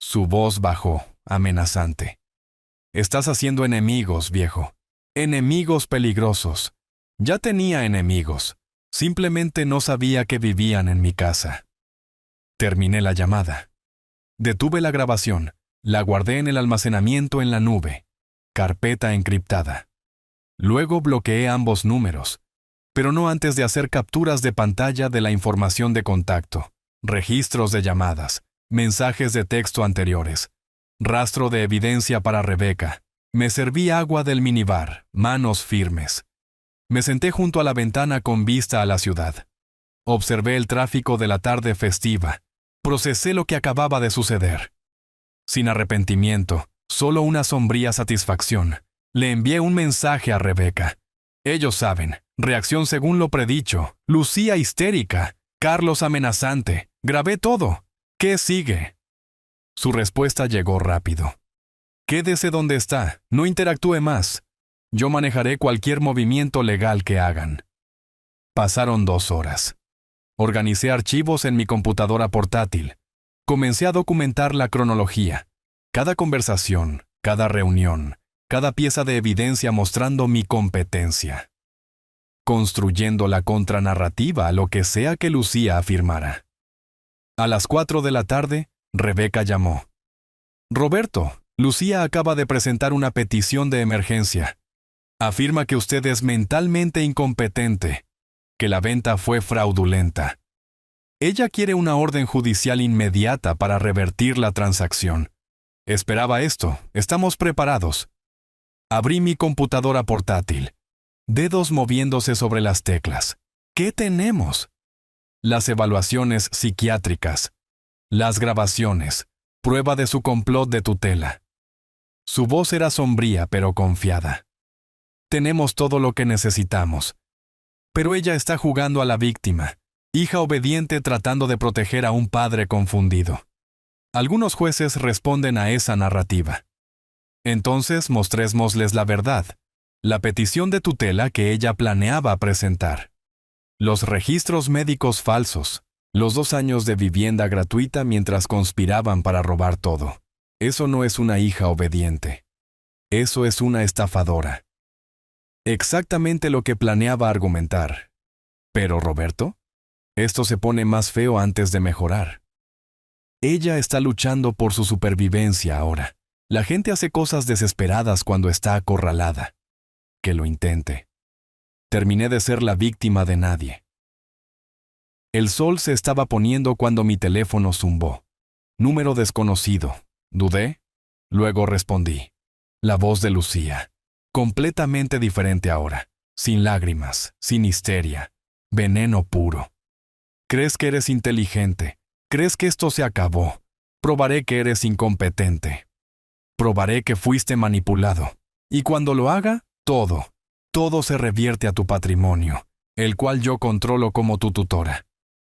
Su voz bajó, amenazante. Estás haciendo enemigos, viejo. Enemigos peligrosos. Ya tenía enemigos. Simplemente no sabía que vivían en mi casa. Terminé la llamada. Detuve la grabación. La guardé en el almacenamiento en la nube. Carpeta encriptada. Luego bloqueé ambos números, pero no antes de hacer capturas de pantalla de la información de contacto, registros de llamadas, mensajes de texto anteriores, rastro de evidencia para Rebeca. Me serví agua del minibar, manos firmes. Me senté junto a la ventana con vista a la ciudad. Observé el tráfico de la tarde festiva. Procesé lo que acababa de suceder. Sin arrepentimiento, solo una sombría satisfacción. Le envié un mensaje a Rebeca. Ellos saben. Reacción según lo predicho. Lucía histérica. Carlos amenazante. Grabé todo. ¿Qué sigue? Su respuesta llegó rápido. Quédese donde está. No interactúe más. Yo manejaré cualquier movimiento legal que hagan. Pasaron 2 horas. Organicé archivos en mi computadora portátil. Comencé a documentar la cronología. Cada conversación, cada reunión, cada pieza de evidencia mostrando mi competencia. Construyendo la contranarrativa a lo que sea que Lucía afirmara. A las 4 de la tarde, Rebeca llamó. Roberto, Lucía acaba de presentar una petición de emergencia. Afirma que usted es mentalmente incompetente, que la venta fue fraudulenta, Ella quiere una orden judicial inmediata para revertir la transacción. Esperaba esto. Estamos preparados. Abrí mi computadora portátil. Dedos moviéndose sobre las teclas. ¿Qué tenemos? Las evaluaciones psiquiátricas. Las grabaciones. Prueba de su complot de tutela. Su voz era sombría pero confiada. Tenemos todo lo que necesitamos. Pero ella está jugando a la víctima, hija obediente tratando de proteger a un padre confundido. Algunos jueces responden a esa narrativa. Entonces mostrémosles la verdad, la petición de tutela que ella planeaba presentar. Los registros médicos falsos, los 2 años de vivienda gratuita mientras conspiraban para robar todo. Eso no es una hija obediente. Eso es una estafadora. Exactamente lo que planeaba argumentar. Pero, Roberto, esto se pone más feo antes de mejorar. Ella está luchando por su supervivencia ahora. La gente hace cosas desesperadas cuando está acorralada. Que lo intente. Terminé de ser la víctima de nadie. El sol se estaba poniendo cuando mi teléfono zumbó. Número desconocido. Dudé. Luego respondí. La voz de Lucía. Completamente diferente ahora. Sin lágrimas, sin histeria. Veneno puro. ¿Crees que eres inteligente? ¿Crees que esto se acabó? Probaré que eres incompetente. Probaré que fuiste manipulado. Y cuando lo haga, todo se revierte a tu patrimonio, el cual yo controlo como tu tutora.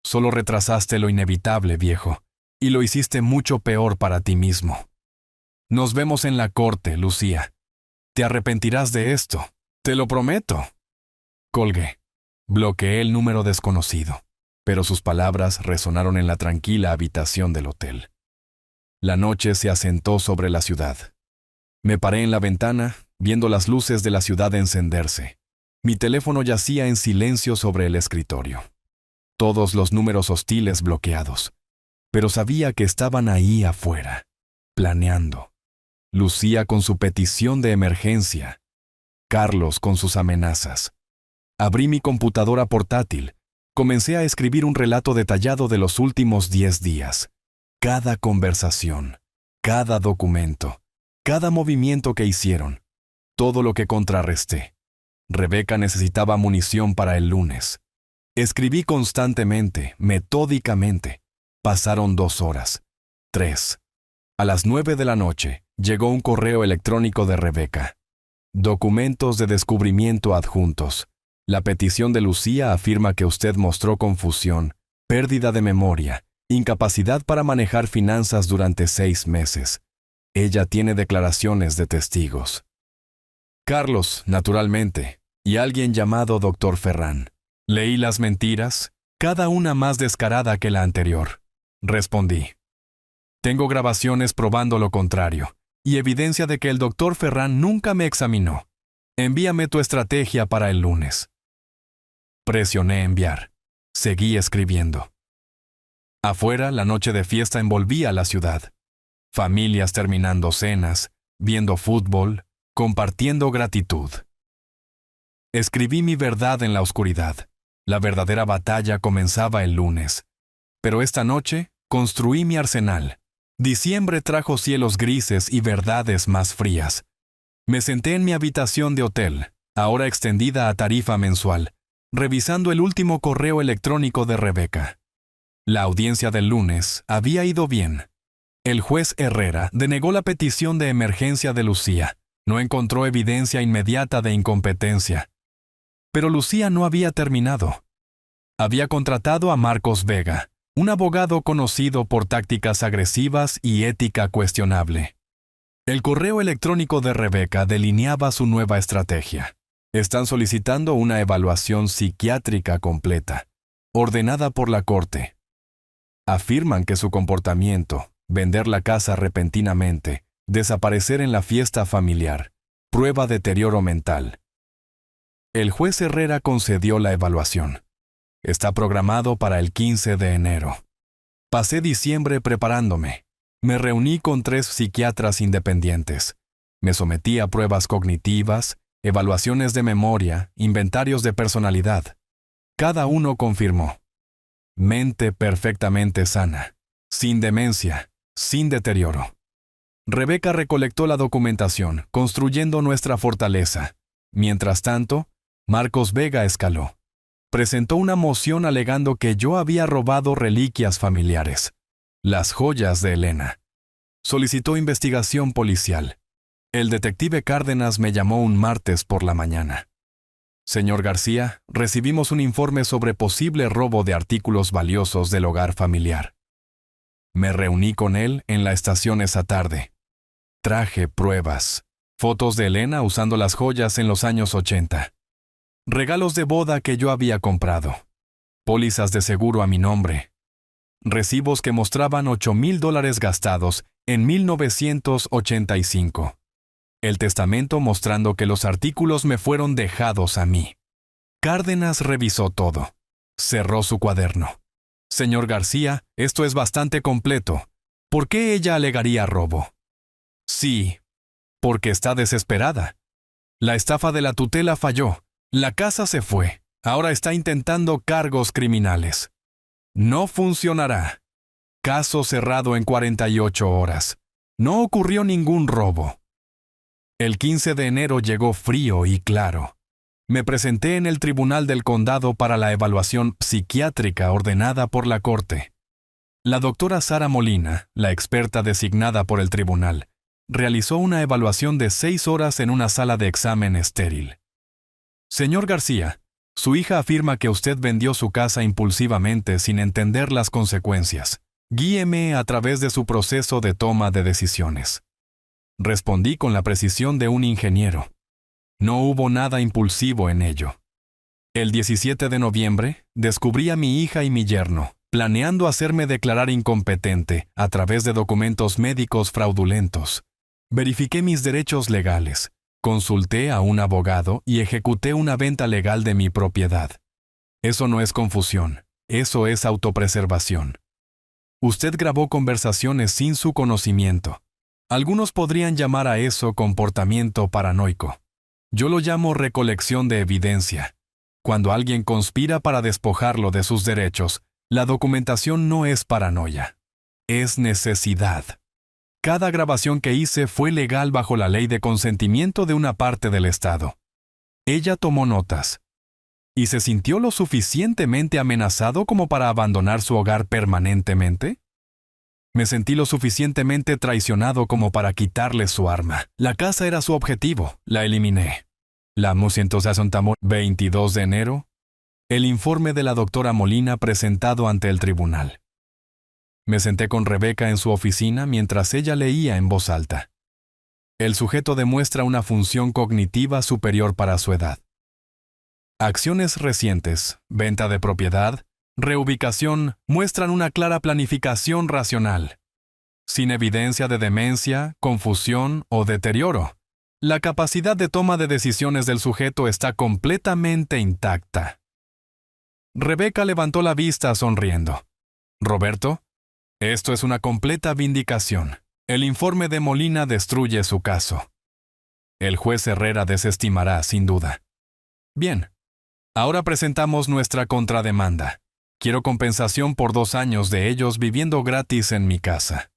Solo retrasaste lo inevitable, viejo, y lo hiciste mucho peor para ti mismo. Nos vemos en la corte, Lucía. Te arrepentirás de esto, te lo prometo. Colgué. Bloqueé el número desconocido, pero sus palabras resonaron en la tranquila habitación del hotel. La noche se asentó sobre la ciudad. Me paré en la ventana, viendo las luces de la ciudad encenderse. Mi teléfono yacía en silencio sobre el escritorio. Todos los números hostiles bloqueados. Pero sabía que estaban ahí afuera, planeando. Lucía con su petición de emergencia. Carlos con sus amenazas. Abrí mi computadora portátil. Comencé a escribir un relato detallado de los últimos 10 días. Cada conversación, cada documento, cada movimiento que hicieron, todo lo que contrarresté. Rebeca necesitaba munición para el lunes. Escribí constantemente, metódicamente. Pasaron 2 horas. 3. A las 9 de la noche, llegó un correo electrónico de Rebeca. Documentos de descubrimiento adjuntos. La petición de Lucía afirma que usted mostró confusión, pérdida de memoria, incapacidad para manejar finanzas durante 6 meses. Ella tiene declaraciones de testigos. Carlos, naturalmente, y alguien llamado Dr. Ferran. Leí las mentiras, cada una más descarada que la anterior. Respondí. Tengo grabaciones probando lo contrario, y evidencia de que el Dr. Ferran nunca me examinó. Envíame tu estrategia para el lunes. Presioné enviar. Seguí escribiendo. Afuera, la noche de fiesta envolvía la ciudad. Familias terminando cenas, viendo fútbol, compartiendo gratitud. Escribí mi verdad en la oscuridad. La verdadera batalla comenzaba el lunes. Pero esta noche, construí mi arsenal. Diciembre trajo cielos grises y verdades más frías. Me senté en mi habitación de hotel, ahora extendida a tarifa mensual, revisando el último correo electrónico de Rebeca. La audiencia del lunes había ido bien. El juez Herrera denegó la petición de emergencia de Lucía. No encontró evidencia inmediata de incompetencia. Pero Lucía no había terminado. Había contratado a Marcos Vega, un abogado conocido por tácticas agresivas y ética cuestionable. El correo electrónico de Rebeca delineaba su nueva estrategia. Están solicitando una evaluación psiquiátrica completa, ordenada por la corte. Afirman que su comportamiento, vender la casa repentinamente, desaparecer en la fiesta familiar, prueba deterioro mental. El juez Herrera concedió la evaluación. Está programado para el 15 de enero. Pasé diciembre preparándome. Me reuní con 3 psiquiatras independientes. Me sometí a pruebas cognitivas, evaluaciones de memoria, inventarios de personalidad. Cada uno confirmó. mente perfectamente sana, sin demencia, sin deterioro. Rebeca recolectó la documentación, construyendo nuestra fortaleza. Mientras tanto, Marcos Vega escaló. Presentó una moción alegando que yo había robado reliquias familiares, las joyas de Elena. Solicitó investigación policial. El detective Cárdenas me llamó un martes por la mañana. Señor García, recibimos un informe sobre posible robo de artículos valiosos del hogar familiar. Me reuní con él en la estación esa tarde. Traje pruebas, fotos de Elena usando las joyas en los años 80. Regalos de boda que yo había comprado. Pólizas de seguro a mi nombre. Recibos que mostraban $8,000 gastados en 1985. El testamento mostrando que los artículos me fueron dejados a mí. Cárdenas revisó todo. Cerró su cuaderno. Señor García, esto es bastante completo. ¿Por qué ella alegaría robo? Sí, porque está desesperada. La estafa de la tutela falló. La casa se fue. Ahora está intentando cargos criminales. No funcionará. Caso cerrado en 48 horas. No ocurrió ningún robo. El 15 de enero llegó frío y claro. Me presenté en el Tribunal del Condado para la evaluación psiquiátrica ordenada por la Corte. La doctora Sara Molina, la experta designada por el tribunal, realizó una evaluación de 6 horas en una sala de examen estéril. Señor García, su hija afirma que usted vendió su casa impulsivamente sin entender las consecuencias. Guíeme a través de su proceso de toma de decisiones. Respondí con la precisión de un ingeniero. No hubo nada impulsivo en ello. El 17 de noviembre, descubrí a mi hija y mi yerno, planeando hacerme declarar incompetente a través de documentos médicos fraudulentos. Verifiqué mis derechos legales, consulté a un abogado y ejecuté una venta legal de mi propiedad. Eso no es confusión, eso es autopreservación. Usted grabó conversaciones sin su conocimiento. Algunos podrían llamar a eso comportamiento paranoico. Yo lo llamo recolección de evidencia. Cuando alguien conspira para despojarlo de sus derechos, la documentación no es paranoia. Es necesidad. Cada grabación que hice fue legal bajo la ley de consentimiento de una parte del Estado. Ella tomó notas. ¿Y se sintió lo suficientemente amenazado como para abandonar su hogar permanentemente? Me sentí lo suficientemente traicionado como para quitarle su arma. La casa era su objetivo. La eliminé. La 22 de enero. El informe de la doctora Molina presentado ante el tribunal. Me senté con Rebeca en su oficina mientras ella leía en voz alta. El sujeto demuestra una función cognitiva superior para su edad. Acciones recientes, venta de propiedad, reubicación, muestran una clara planificación racional. Sin evidencia de demencia, confusión o deterioro. La capacidad de toma de decisiones del sujeto está completamente intacta. Rebeca levantó la vista sonriendo. Roberto, esto es una completa vindicación. El informe de Molina destruye su caso. El juez Herrera desestimará, sin duda. Bien, ahora presentamos nuestra contrademanda. Quiero compensación por 2 años de ellos viviendo gratis en mi casa.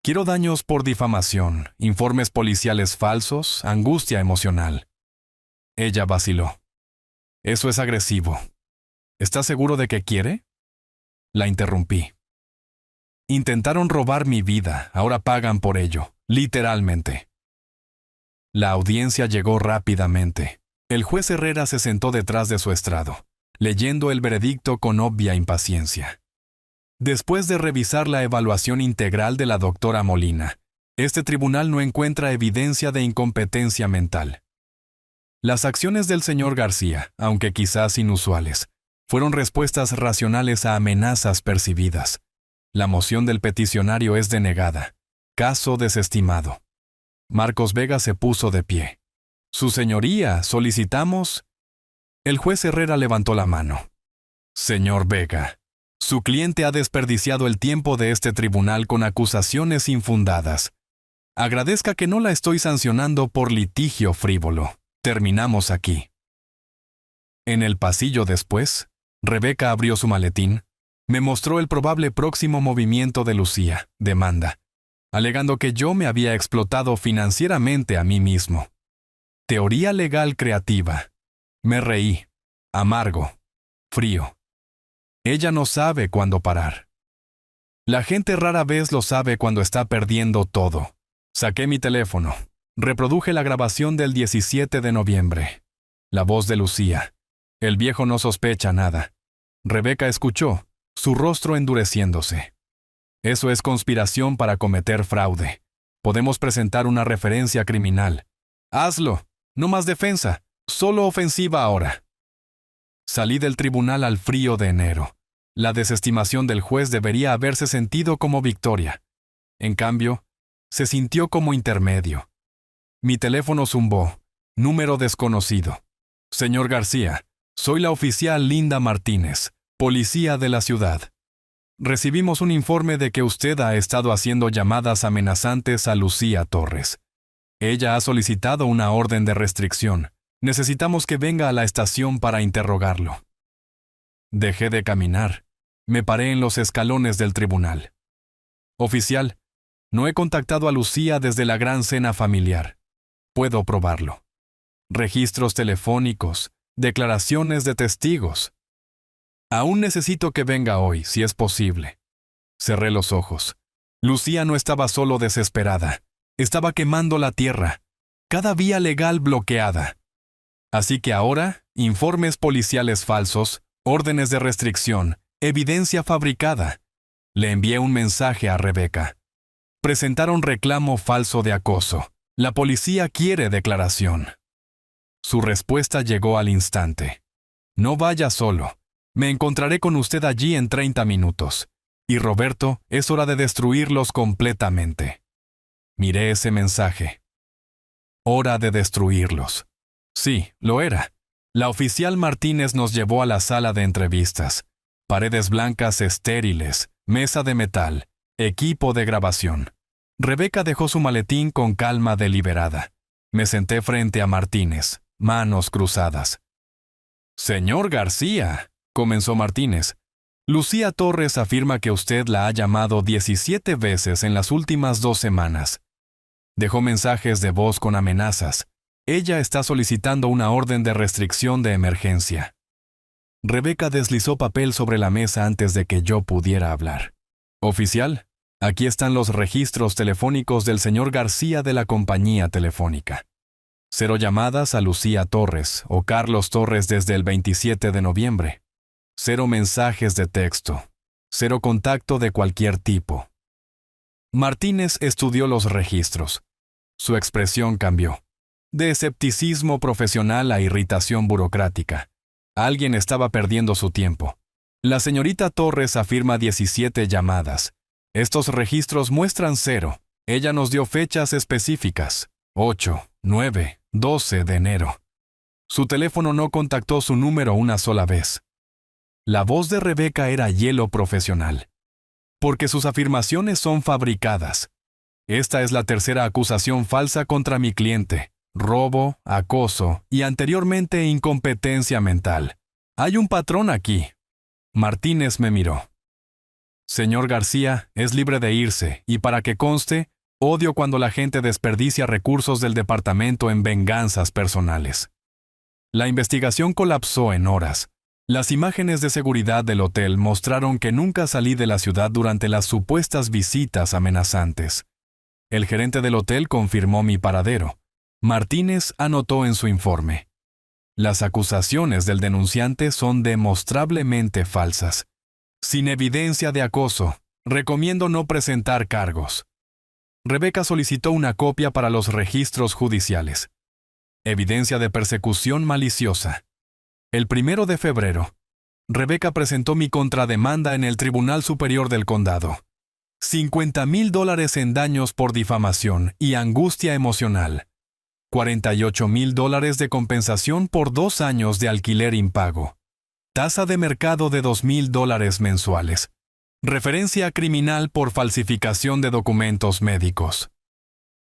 Quiero daños por difamación, informes policiales falsos, angustia emocional. Ella vaciló. Eso es agresivo. ¿Está seguro de que quiere? La interrumpí. Intentaron robar mi vida, ahora pagan por ello, literalmente. La audiencia llegó rápidamente. El juez Herrera se sentó detrás de su estrado, leyendo el veredicto con obvia impaciencia. Después de revisar la evaluación integral de la doctora Molina, este tribunal no encuentra evidencia de incompetencia mental. Las acciones del señor García, aunque quizás inusuales, fueron respuestas racionales a amenazas percibidas. La moción del peticionario es denegada. Caso desestimado. Marcos Vega se puso de pie. Su señoría, solicitamos... El juez Herrera levantó la mano. Señor Vega, su cliente ha desperdiciado el tiempo de este tribunal con acusaciones infundadas. Agradezca que no la estoy sancionando por litigio frívolo. Terminamos aquí. En el pasillo después, Rebeca abrió su maletín, Me mostró el probable próximo movimiento de Lucía, demanda, alegando que yo me había explotado financieramente a mí mismo. Teoría legal creativa. Me reí, amargo, frío. Ella no sabe cuándo parar. La gente rara vez lo sabe cuando está perdiendo todo. Saqué mi teléfono. Reproduje la grabación del 17 de noviembre. La voz de Lucía. El viejo no sospecha nada. Rebeca escuchó, su rostro endureciéndose. Eso es conspiración para cometer fraude. Podemos presentar una referencia criminal. Hazlo. No más defensa. Solo ofensiva ahora. Salí del tribunal al frío de enero. La desestimación del juez debería haberse sentido como victoria. En cambio, se sintió como intermedio. Mi teléfono zumbó. Número desconocido. Señor García, soy la oficial Linda Martínez, policía de la ciudad. Recibimos un informe de que usted ha estado haciendo llamadas amenazantes a Lucía Torres. Ella ha solicitado una orden de restricción. Necesitamos que venga a la estación para interrogarlo. Dejé de caminar. Me paré en los escalones del tribunal. Oficial, no he contactado a Lucía desde la gran cena familiar. Puedo probarlo. Registros telefónicos, declaraciones de testigos. Aún necesito que venga hoy, si es posible. Cerré los ojos. Lucía no estaba solo desesperada. Estaba quemando la tierra. Cada vía legal bloqueada. Así que ahora, informes policiales falsos, órdenes de restricción, evidencia fabricada. Le envié un mensaje a Rebeca. Presentaron reclamo falso de acoso. La policía quiere declaración. Su respuesta llegó al instante. No vaya solo. Me encontraré con usted allí en 30 minutos. Y Roberto, es hora de destruirlos completamente. Miré ese mensaje. Hora de destruirlos. Sí, lo era. La oficial Martínez nos llevó a la sala de entrevistas. Paredes blancas estériles, mesa de metal, equipo de grabación. Rebeca dejó su maletín con calma deliberada. Me senté frente a Martínez, manos cruzadas. Señor García, comenzó Martínez. Lucía Torres afirma que usted la ha llamado 17 veces en las últimas 2 semanas. Dejó mensajes de voz con amenazas. Ella está solicitando una orden de restricción de emergencia. Rebeca deslizó papel sobre la mesa antes de que yo pudiera hablar. Oficial, aquí están los registros telefónicos del señor García de la compañía telefónica. 0 llamadas a Lucía Torres o Carlos Torres desde el 27 de noviembre. 0 mensajes de texto. 0 contacto de cualquier tipo. Martínez estudió los registros. Su expresión cambió. De escepticismo profesional a irritación burocrática. Alguien estaba perdiendo su tiempo. La señorita Torres afirma 17 llamadas. Estos registros muestran 0. Ella nos dio fechas específicas. 8, 9, 12 de enero. Su teléfono no contactó su número una sola vez. La voz de Rebeca era hielo profesional. Porque sus afirmaciones son fabricadas. Esta es la tercera acusación falsa contra mi cliente. Robo, acoso y anteriormente incompetencia mental. Hay un patrón aquí. Martínez me miró. Señor García, es libre de irse, y para que conste, odio cuando la gente desperdicia recursos del departamento en venganzas personales. La investigación colapsó en horas. Las imágenes de seguridad del hotel mostraron que nunca salí de la ciudad durante las supuestas visitas amenazantes. El gerente del hotel confirmó mi paradero. Martínez anotó en su informe. Las acusaciones del denunciante son demostrablemente falsas. Sin evidencia de acoso, recomiendo no presentar cargos. Rebeca solicitó una copia para los registros judiciales. Evidencia de persecución maliciosa. El 1 de febrero, Rebeca presentó mi contrademanda en el Tribunal Superior del Condado. $50,000 en daños por difamación y angustia emocional. $48,000 de compensación por 2 años de alquiler impago. Tasa de mercado de $2,000 mensuales. Referencia criminal por falsificación de documentos médicos.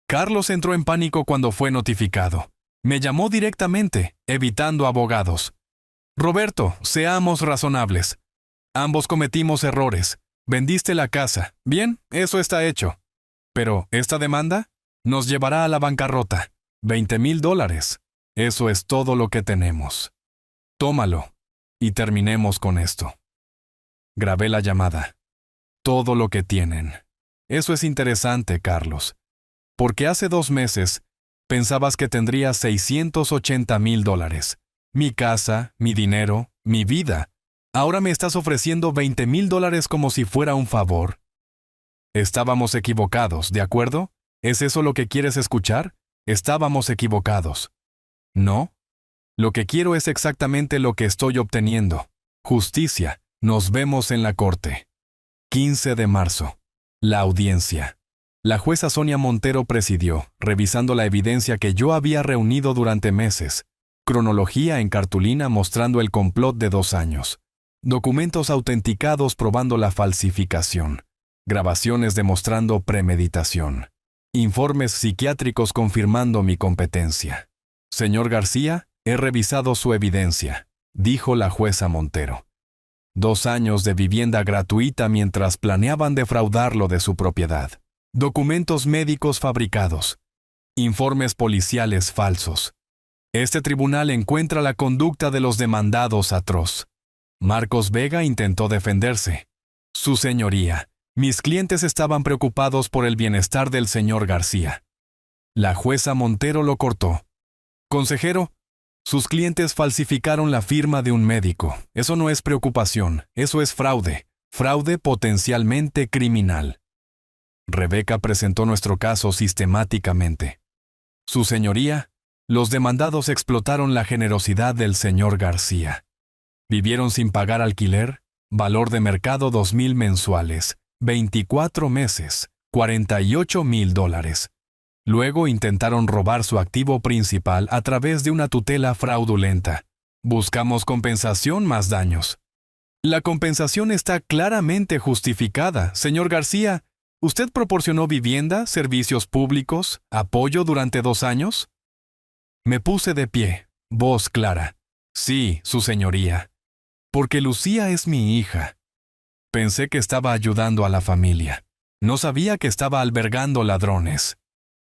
Carlos entró en pánico cuando fue notificado. Me llamó directamente, evitando abogados. Roberto, seamos razonables. Ambos cometimos errores. Vendiste la casa. Bien, eso está hecho. Pero esta demanda nos llevará a la bancarrota. $20,000. Eso es todo lo que tenemos. Tómalo y terminemos con esto. Grabé la llamada. Todo lo que tienen. Eso es interesante, Carlos. Porque hace 2 meses pensabas que tendría $680,000. Mi casa, mi dinero, mi vida. Ahora me estás ofreciendo $20,000 como si fuera un favor. Estábamos equivocados, ¿de acuerdo? ¿Es eso lo que quieres escuchar? Estábamos equivocados. ¿No? Lo que quiero es exactamente lo que estoy obteniendo. Justicia. Nos vemos en la corte. 15 de marzo. La audiencia. La jueza Sonia Montero presidió, revisando la evidencia que yo había reunido durante meses. Cronología en cartulina mostrando el complot de 2 años. Documentos autenticados probando la falsificación. Grabaciones demostrando premeditación. Informes psiquiátricos confirmando mi competencia. Señor García, he revisado su evidencia, dijo la jueza Montero. 2 años de vivienda gratuita mientras planeaban defraudarlo de su propiedad. Documentos médicos fabricados. Informes policiales falsos. Este tribunal encuentra la conducta de los demandados atroz. Marcos Vega intentó defenderse. Su señoría, mis clientes estaban preocupados por el bienestar del señor García. La jueza Montero lo cortó. Consejero, sus clientes falsificaron la firma de un médico. Eso no es preocupación, eso es fraude. Fraude potencialmente criminal. Rebeca presentó nuestro caso sistemáticamente. Su señoría, los demandados explotaron la generosidad del señor García. Vivieron sin pagar alquiler, valor de mercado 2,000 mensuales, 24 meses, $48,000. Luego intentaron robar su activo principal a través de una tutela fraudulenta. Buscamos compensación más daños. La compensación está claramente justificada. Señor García, ¿usted proporcionó vivienda, servicios públicos, apoyo durante 2 años? Me puse de pie, voz clara. Sí, su señoría. Porque Lucía es mi hija. Pensé que estaba ayudando a la familia. No sabía que estaba albergando ladrones.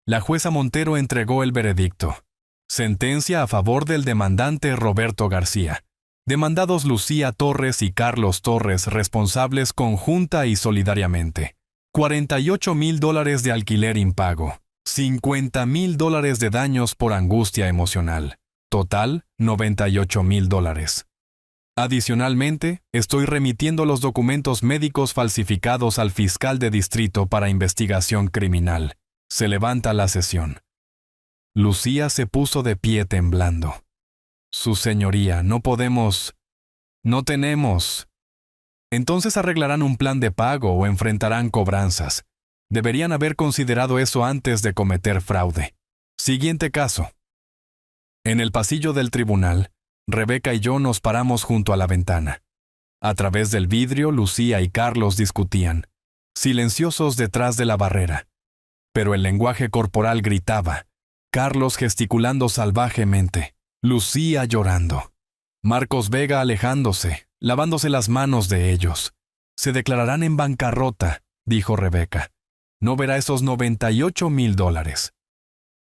La jueza Montero entregó el veredicto. Sentencia a favor del demandante Roberto García. Demandados Lucía Torres y Carlos Torres responsables conjunta y solidariamente. $48,000 de alquiler impago. $50,000 de daños por angustia emocional. Total, $98,000. Adicionalmente, estoy remitiendo los documentos médicos falsificados al fiscal de distrito para investigación criminal. Se levanta la sesión. Lucía se puso de pie temblando. Su señoría, no podemos... No tenemos... Entonces arreglarán un plan de pago o enfrentarán cobranzas. Deberían haber considerado eso antes de cometer fraude. Siguiente caso. En el pasillo del tribunal, Rebeca y yo nos paramos junto a la ventana. A través del vidrio, Lucía y Carlos discutían, silenciosos detrás de la barrera. Pero el lenguaje corporal gritaba, Carlos gesticulando salvajemente, Lucía llorando. Marcos Vega alejándose, lavándose las manos de ellos. Se declararán en bancarrota, dijo Rebeca. No verá esos $98,000.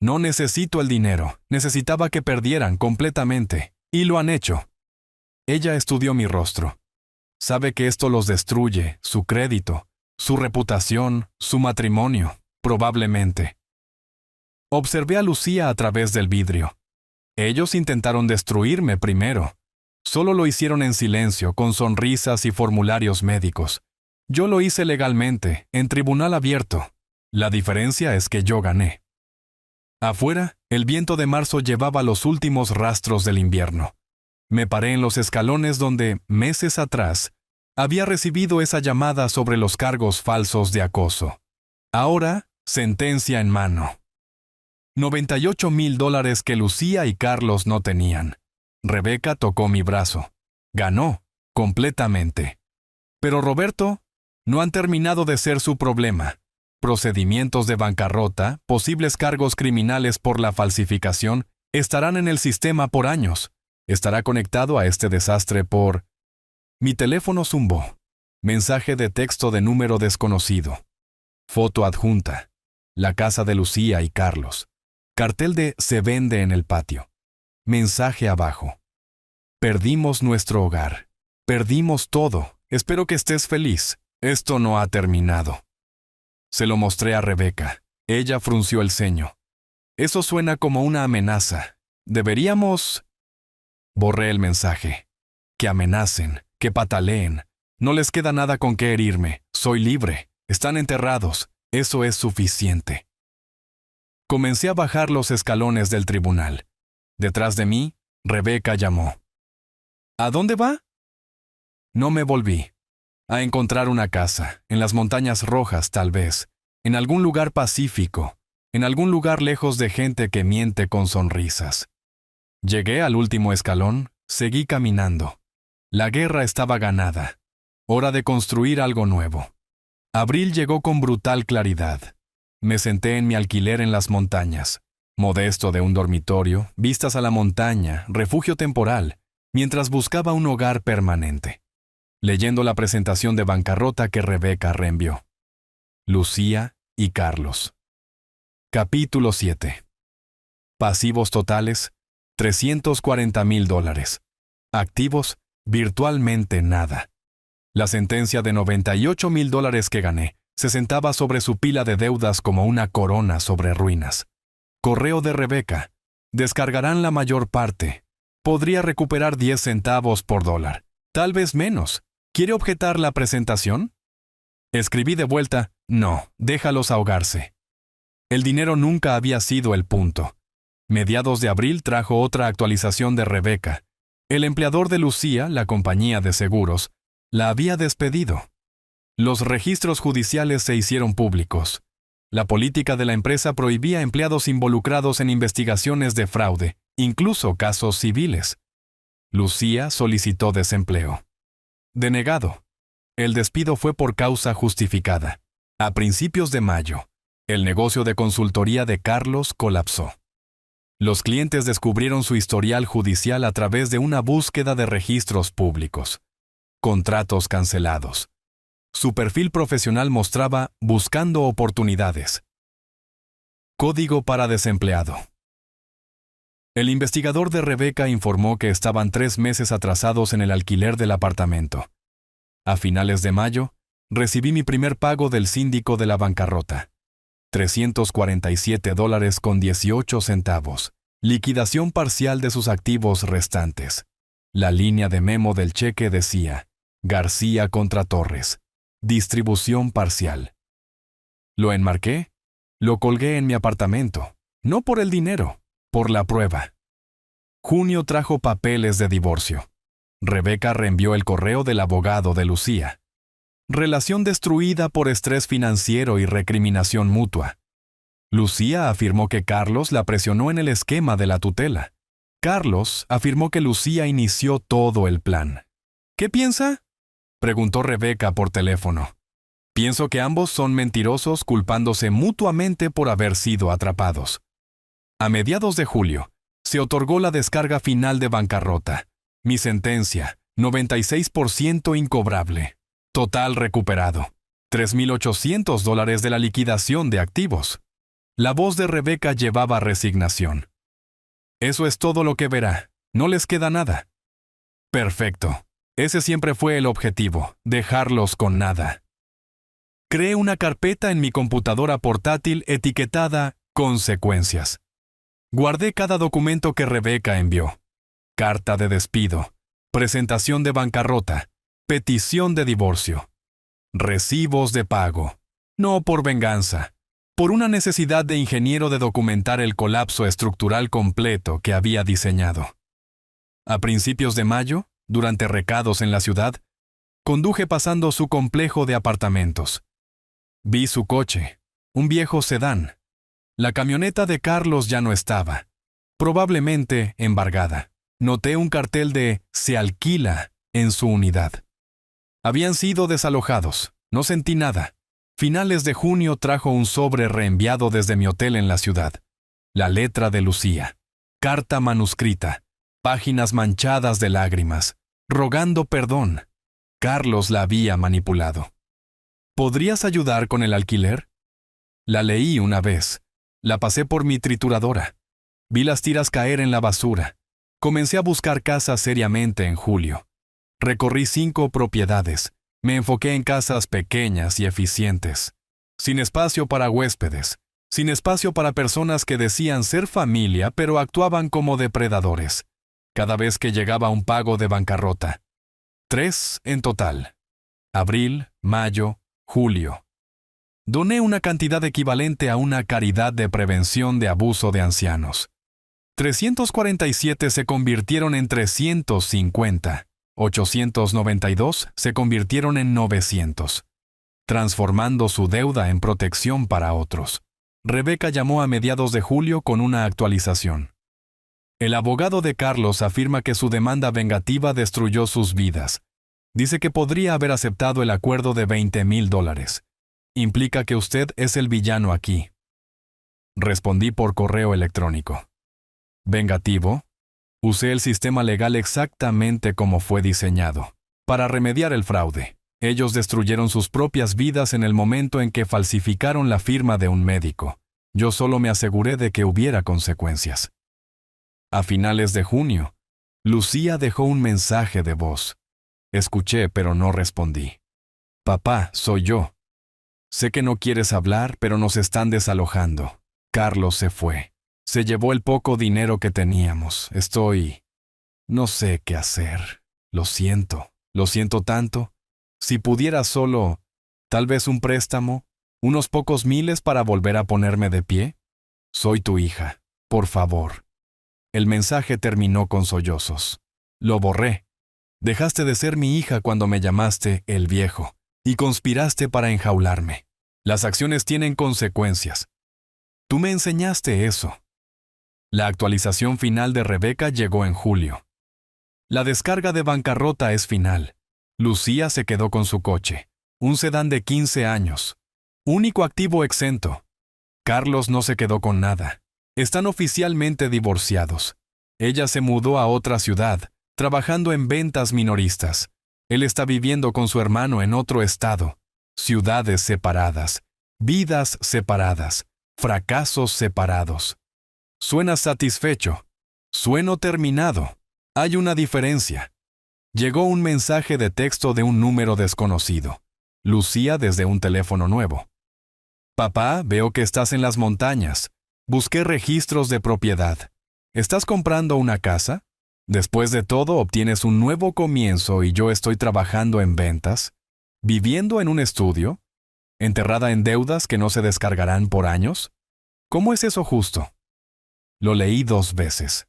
No necesito el dinero, necesitaba que perdieran completamente, y lo han hecho. Ella estudió mi rostro. Sabe que esto los destruye, su crédito, su reputación, su matrimonio, probablemente. Observé a Lucía a través del vidrio. Ellos intentaron destruirme primero. Solo lo hicieron en silencio, con sonrisas y formularios médicos. Yo lo hice legalmente, en tribunal abierto. La diferencia es que yo gané. Afuera, el viento de marzo llevaba los últimos rastros del invierno. Me paré en los escalones donde, meses atrás, había recibido esa llamada sobre los cargos falsos de acoso. Ahora, sentencia en mano. $98,000 que Lucía y Carlos no tenían. Rebeca tocó mi brazo. Ganó, completamente. Pero Roberto, no han terminado de ser su problema. Procedimientos de bancarrota, posibles cargos criminales por la falsificación, estarán en el sistema por años. Estará conectado a este desastre por... Mi teléfono zumbó. Mensaje de texto de número desconocido. Foto adjunta. La casa de Lucía y Carlos. Cartel de "Se vende" en el patio. Mensaje abajo. Perdimos nuestro hogar. Perdimos todo. Espero que estés feliz. Esto no ha terminado. Se lo mostré a Rebeca. Ella frunció el ceño. Eso suena como una amenaza. Deberíamos... Borré el mensaje. Que amenacen, que pataleen. No les queda nada con qué herirme. Soy libre. Están enterrados. Eso es suficiente. Comencé a bajar los escalones del tribunal. Detrás de mí, Rebeca llamó. ¿A dónde va? No me volví. A encontrar una casa, en las montañas rojas tal vez, en algún lugar pacífico, en algún lugar lejos de gente que miente con sonrisas. Llegué al último escalón, seguí caminando. La guerra estaba ganada. Hora de construir algo nuevo. Abril llegó con brutal claridad. Me senté en mi alquiler en las montañas, modesto de un dormitorio, vistas a la montaña, refugio temporal, mientras buscaba un hogar permanente. Leyendo la presentación de bancarrota que Rebeca reenvió. Lucía y Carlos. Capítulo 7. Pasivos totales, $340,000. Activos, virtualmente nada. La sentencia de $98,000 que gané se sentaba sobre su pila de deudas como una corona sobre ruinas. Correo de Rebeca. Descargarán la mayor parte. Podría recuperar 10 centavos por dólar. Tal vez menos. ¿Quiere objetar la presentación? Escribí de vuelta, no, déjalos ahogarse. El dinero nunca había sido el punto. Mediados de abril trajo otra actualización de Rebeca. El empleador de Lucía, la compañía de seguros, la había despedido. Los registros judiciales se hicieron públicos. La política de la empresa prohibía a empleados involucrados en investigaciones de fraude, incluso casos civiles. Lucía solicitó desempleo. Denegado. El despido fue por causa justificada. A principios de mayo, el negocio de consultoría de Carlos colapsó. Los clientes descubrieron su historial judicial a través de una búsqueda de registros públicos. Contratos cancelados. Su perfil profesional mostraba buscando oportunidades. Código para desempleado. El investigador de Rebeca informó que estaban 3 meses atrasados en el alquiler del apartamento. A finales de mayo, recibí mi primer pago del síndico de la bancarrota. $347,18. Liquidación parcial de sus activos restantes. La línea de memo del cheque decía, García contra Torres. Distribución parcial. Lo enmarqué. Lo colgué en mi apartamento. No por el dinero, por la prueba. Junio trajo papeles de divorcio. Rebeca reenvió el correo del abogado de Lucía. Relación destruida por estrés financiero y recriminación mutua. Lucía afirmó que Carlos la presionó en el esquema de la tutela. Carlos afirmó que Lucía inició todo el plan. ¿Qué piensa?, preguntó Rebeca por teléfono. Pienso que ambos son mentirosos culpándose mutuamente por haber sido atrapados. A mediados de julio, se otorgó la descarga final de bancarrota. Mi sentencia, 96% incobrable. Total recuperado. $3,800 de la liquidación de activos. La voz de Rebeca llevaba resignación. Eso es todo lo que verá. No les queda nada. Perfecto. Ese siempre fue el objetivo, dejarlos con nada. Creé una carpeta en mi computadora portátil etiquetada Consecuencias. Guardé cada documento que Rebeca envió. Carta de despido, presentación de bancarrota, petición de divorcio, recibos de pago. No por venganza, por una necesidad de ingeniero de documentar el colapso estructural completo que había diseñado. A principios de mayo, durante recados en la ciudad, conduje pasando su complejo de apartamentos. Vi su coche, un viejo sedán. La camioneta de Carlos ya no estaba, probablemente embargada. Noté un cartel de "Se alquila" en su unidad. Habían sido desalojados, no sentí nada. Finales de junio trajo un sobre reenviado desde mi hotel en la ciudad. La letra de Lucía. Carta manuscrita. Páginas manchadas de lágrimas. Rogando perdón. Carlos la había manipulado. ¿Podrías ayudar con el alquiler? La leí una vez. La pasé por mi trituradora. Vi las tiras caer en la basura. Comencé a buscar casas seriamente en julio. Recorrí 5 propiedades. Me enfoqué en casas pequeñas y eficientes. Sin espacio para huéspedes. Sin espacio para personas que decían ser familia pero actuaban como depredadores. Cada vez que llegaba un pago de bancarrota. 3 en total. Abril, mayo, julio. Doné una cantidad equivalente a una caridad de prevención de abuso de ancianos. 347 se convirtieron en 350. 892 se convirtieron en 900, transformando su deuda en protección para otros. Rebeca llamó a mediados de julio con una actualización. El abogado de Carlos afirma que su demanda vengativa destruyó sus vidas. Dice que podría haber aceptado el acuerdo de $20,000. Implica que usted es el villano aquí. Respondí por correo electrónico. ¿Vengativo? Usé el sistema legal exactamente como fue diseñado. Para remediar el fraude, ellos destruyeron sus propias vidas en el momento en que falsificaron la firma de un médico. Yo solo me aseguré de que hubiera consecuencias. A finales de junio, Lucía dejó un mensaje de voz. Escuché, pero no respondí. Papá, soy yo. Sé que no quieres hablar, pero nos están desalojando. Carlos se fue. Se llevó el poco dinero que teníamos. No sé qué hacer. Lo siento tanto. Si pudiera solo, tal vez un préstamo, unos pocos miles para volver a ponerme de pie. Soy tu hija, por favor. El mensaje terminó con sollozos. Lo borré. Dejaste de ser mi hija cuando me llamaste el viejo, y conspiraste para enjaularme. Las acciones tienen consecuencias. Tú me enseñaste eso. La actualización final de Rebeca llegó en julio. La descarga de bancarrota es final. Lucía se quedó con su coche, un sedán de 15 años. Único activo exento. Carlos no se quedó con nada. Están oficialmente divorciados. Ella se mudó a otra ciudad, trabajando en ventas minoristas. Él está viviendo con su hermano en otro estado. Ciudades separadas, vidas separadas, fracasos separados. Suena satisfecho. Sueno terminado. Hay una diferencia. Llegó un mensaje de texto de un número desconocido. Lucía desde un teléfono nuevo. Papá, veo que estás en las montañas. Busqué registros de propiedad. ¿Estás comprando una casa? Después de todo, obtienes un nuevo comienzo y yo estoy trabajando en ventas, viviendo en un estudio, enterrada en deudas que no se descargarán por años. ¿Cómo es eso justo? Lo leí 2 veces.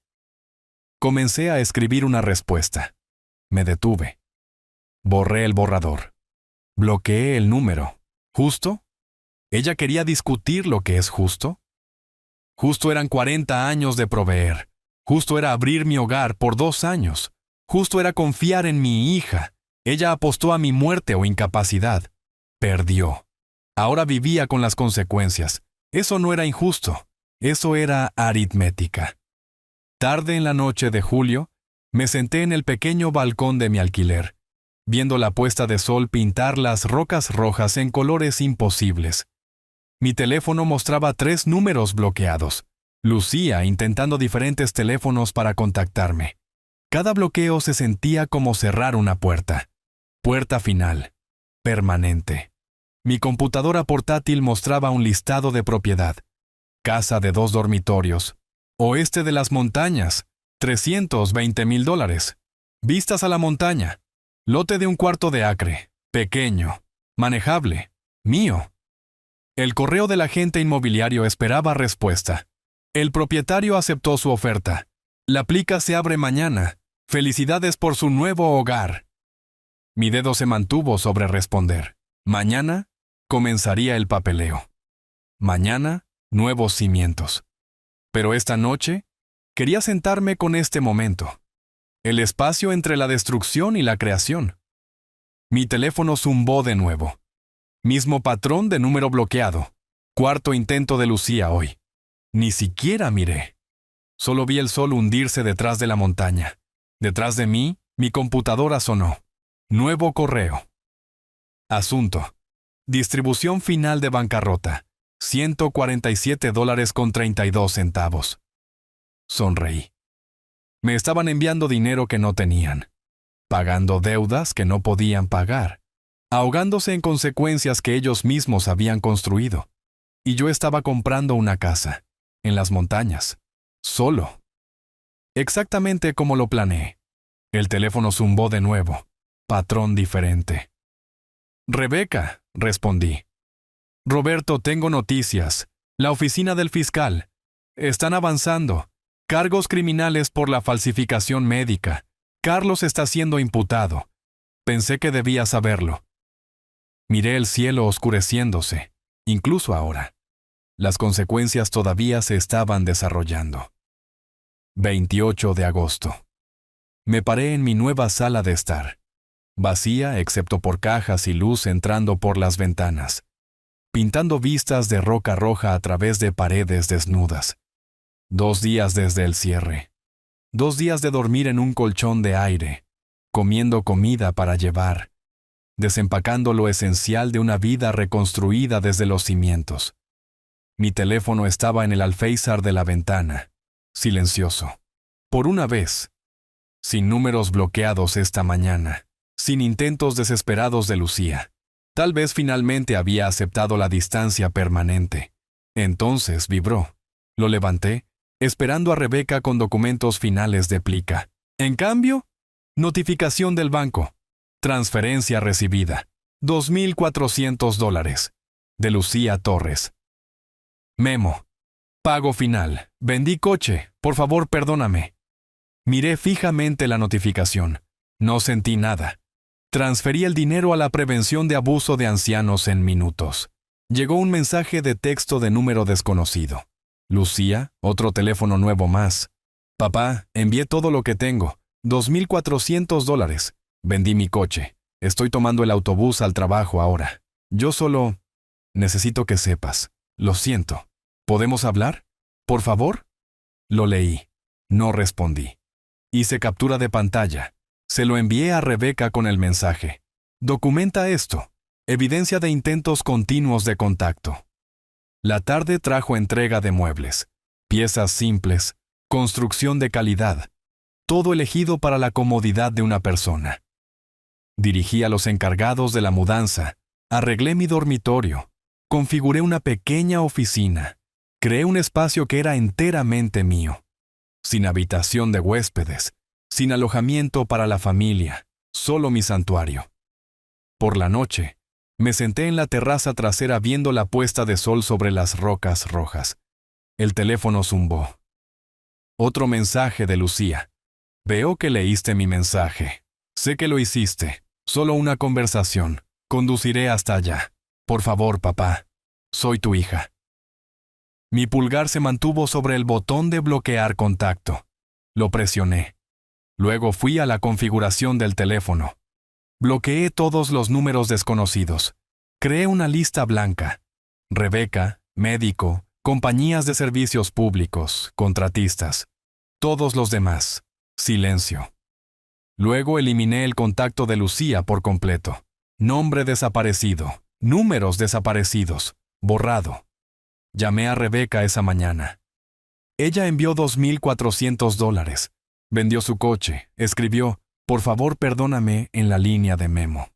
Comencé a escribir una respuesta. Me detuve. Borré el borrador. Bloqueé el número. ¿Justo? ¿Ella quería discutir lo que es justo? Justo eran 40 años de proveer. Justo era abrir mi hogar por 2 años. Justo era confiar en mi hija. Ella apostó a mi muerte o incapacidad. Perdió. Ahora vivía con las consecuencias. Eso no era injusto. Eso era aritmética. Tarde en la noche de julio, me senté en el pequeño balcón de mi alquiler, viendo la puesta de sol pintar las rocas rojas en colores imposibles. Mi teléfono mostraba 3 números bloqueados. Lucía intentando diferentes teléfonos para contactarme. Cada bloqueo se sentía como cerrar una puerta. Puerta final. Permanente. Mi computadora portátil mostraba un listado de propiedad. Casa de 2 dormitorios. Oeste de las montañas. $320,000. Vistas a la montaña. Lote de 1/4 de acre. Pequeño. Manejable. Mío. El correo del agente inmobiliario esperaba respuesta. El propietario aceptó su oferta. La plica se abre mañana. Felicidades por su nuevo hogar. Mi dedo se mantuvo sobre responder. Mañana comenzaría el papeleo. Mañana, nuevos cimientos. Pero esta noche, quería sentarme con este momento. El espacio entre la destrucción y la creación. Mi teléfono zumbó de nuevo. Mismo patrón de número bloqueado. 4º intento de Lucía hoy. Ni siquiera miré. Solo vi el sol hundirse detrás de la montaña. Detrás de mí, mi computadora sonó. Nuevo correo. Asunto. Distribución final de bancarrota. $147.32. Sonreí. Me estaban enviando dinero que no tenían, pagando deudas que no podían pagar, ahogándose en consecuencias que ellos mismos habían construido. Y yo estaba comprando una casa, en las montañas, solo. Exactamente como lo planeé. El teléfono zumbó de nuevo. Patrón diferente. Rebeca, respondí. Roberto, tengo noticias. La oficina del fiscal. Están avanzando. Cargos criminales por la falsificación médica. Carlos está siendo imputado. Pensé que debía saberlo. Miré el cielo oscureciéndose, incluso ahora. Las consecuencias todavía se estaban desarrollando. 28 de agosto. Me paré en mi nueva sala de estar. Vacía excepto por cajas y luz entrando por las ventanas, pintando vistas de roca roja a través de paredes desnudas. 2 días desde el cierre. 2 días de dormir en un colchón de aire, comiendo comida para llevar, desempacando lo esencial de una vida reconstruida desde los cimientos. Mi teléfono estaba en el alféizar de la ventana, silencioso. Por una vez, sin números bloqueados esta mañana, sin intentos desesperados de Lucía. Tal vez finalmente había aceptado la distancia permanente. Entonces vibró. Lo levanté, esperando a Rebeca con documentos finales de plica. En cambio, notificación del banco. Transferencia recibida. $2,400. De Lucía Torres. Memo. Pago final. Vendí coche. Por favor, perdóname. Miré fijamente la notificación. No sentí nada. Transferí el dinero a la prevención de abuso de ancianos en minutos. Llegó un mensaje de texto de número desconocido. Lucía, otro teléfono nuevo más. Papá, envié todo lo que tengo. $2,400. Vendí mi coche. Estoy tomando el autobús al trabajo ahora. Yo solo... Necesito que sepas. Lo siento. ¿Podemos hablar? ¿Por favor? Lo leí. No respondí. Hice captura de pantalla. Se lo envié a Rebeca con el mensaje. Documenta esto. Evidencia de intentos continuos de contacto. La tarde trajo entrega de muebles, piezas simples, construcción de calidad, todo elegido para la comodidad de una persona. Dirigí a los encargados de la mudanza, arreglé mi dormitorio, configuré una pequeña oficina, creé un espacio que era enteramente mío, sin habitación de huéspedes, sin alojamiento para la familia, solo mi santuario. Por la noche, me senté en la terraza trasera viendo la puesta de sol sobre las rocas rojas. El teléfono zumbó. Otro mensaje de Lucía. Veo que leíste mi mensaje. Sé que lo hiciste. Solo una conversación. Conduciré hasta allá. Por favor, papá. Soy tu hija. Mi pulgar se mantuvo sobre el botón de bloquear contacto. Lo presioné. Luego fui a la configuración del teléfono. Bloqueé todos los números desconocidos. Creé una lista blanca. Rebeca, médico, compañías de servicios públicos, contratistas. Todos los demás. Silencio. Luego eliminé el contacto de Lucía por completo. Nombre desaparecido. Números desaparecidos. Borrado. Llamé a Rebeca esa mañana. Ella envió $2,400. Vendió su coche. Escribió, por favor perdóname en la línea de Memo.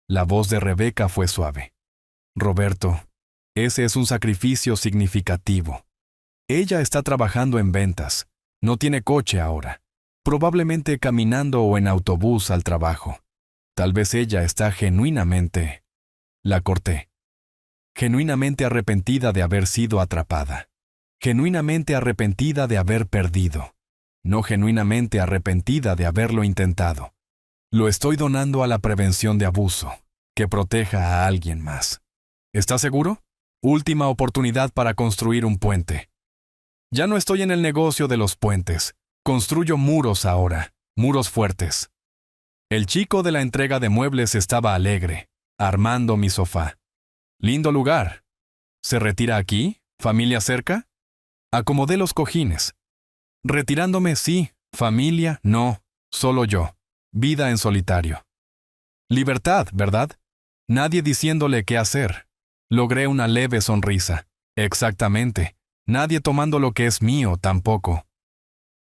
La voz de Rebeca fue suave. Roberto, ese es un sacrificio significativo. Ella está trabajando en ventas. No tiene coche ahora. Probablemente caminando o en autobús al trabajo. Tal vez ella está genuinamente... La corté. Genuinamente arrepentida de haber sido atrapada. Genuinamente arrepentida de haber perdido. No genuinamente arrepentida de haberlo intentado. Lo estoy donando a la prevención de abuso, que proteja a alguien más. ¿Estás seguro? Última oportunidad para construir un puente. Ya no estoy en el negocio de los puentes. Construyo muros ahora, muros fuertes. El chico de la entrega de muebles estaba alegre, armando mi sofá. Lindo lugar. ¿Se retira aquí? ¿Familia cerca? Acomodé los cojines. Retirándome, sí. Familia, no. Solo yo. Vida en solitario. Libertad, ¿verdad? Nadie diciéndole qué hacer. Logré una leve sonrisa. Exactamente. Nadie tomando lo que es mío tampoco.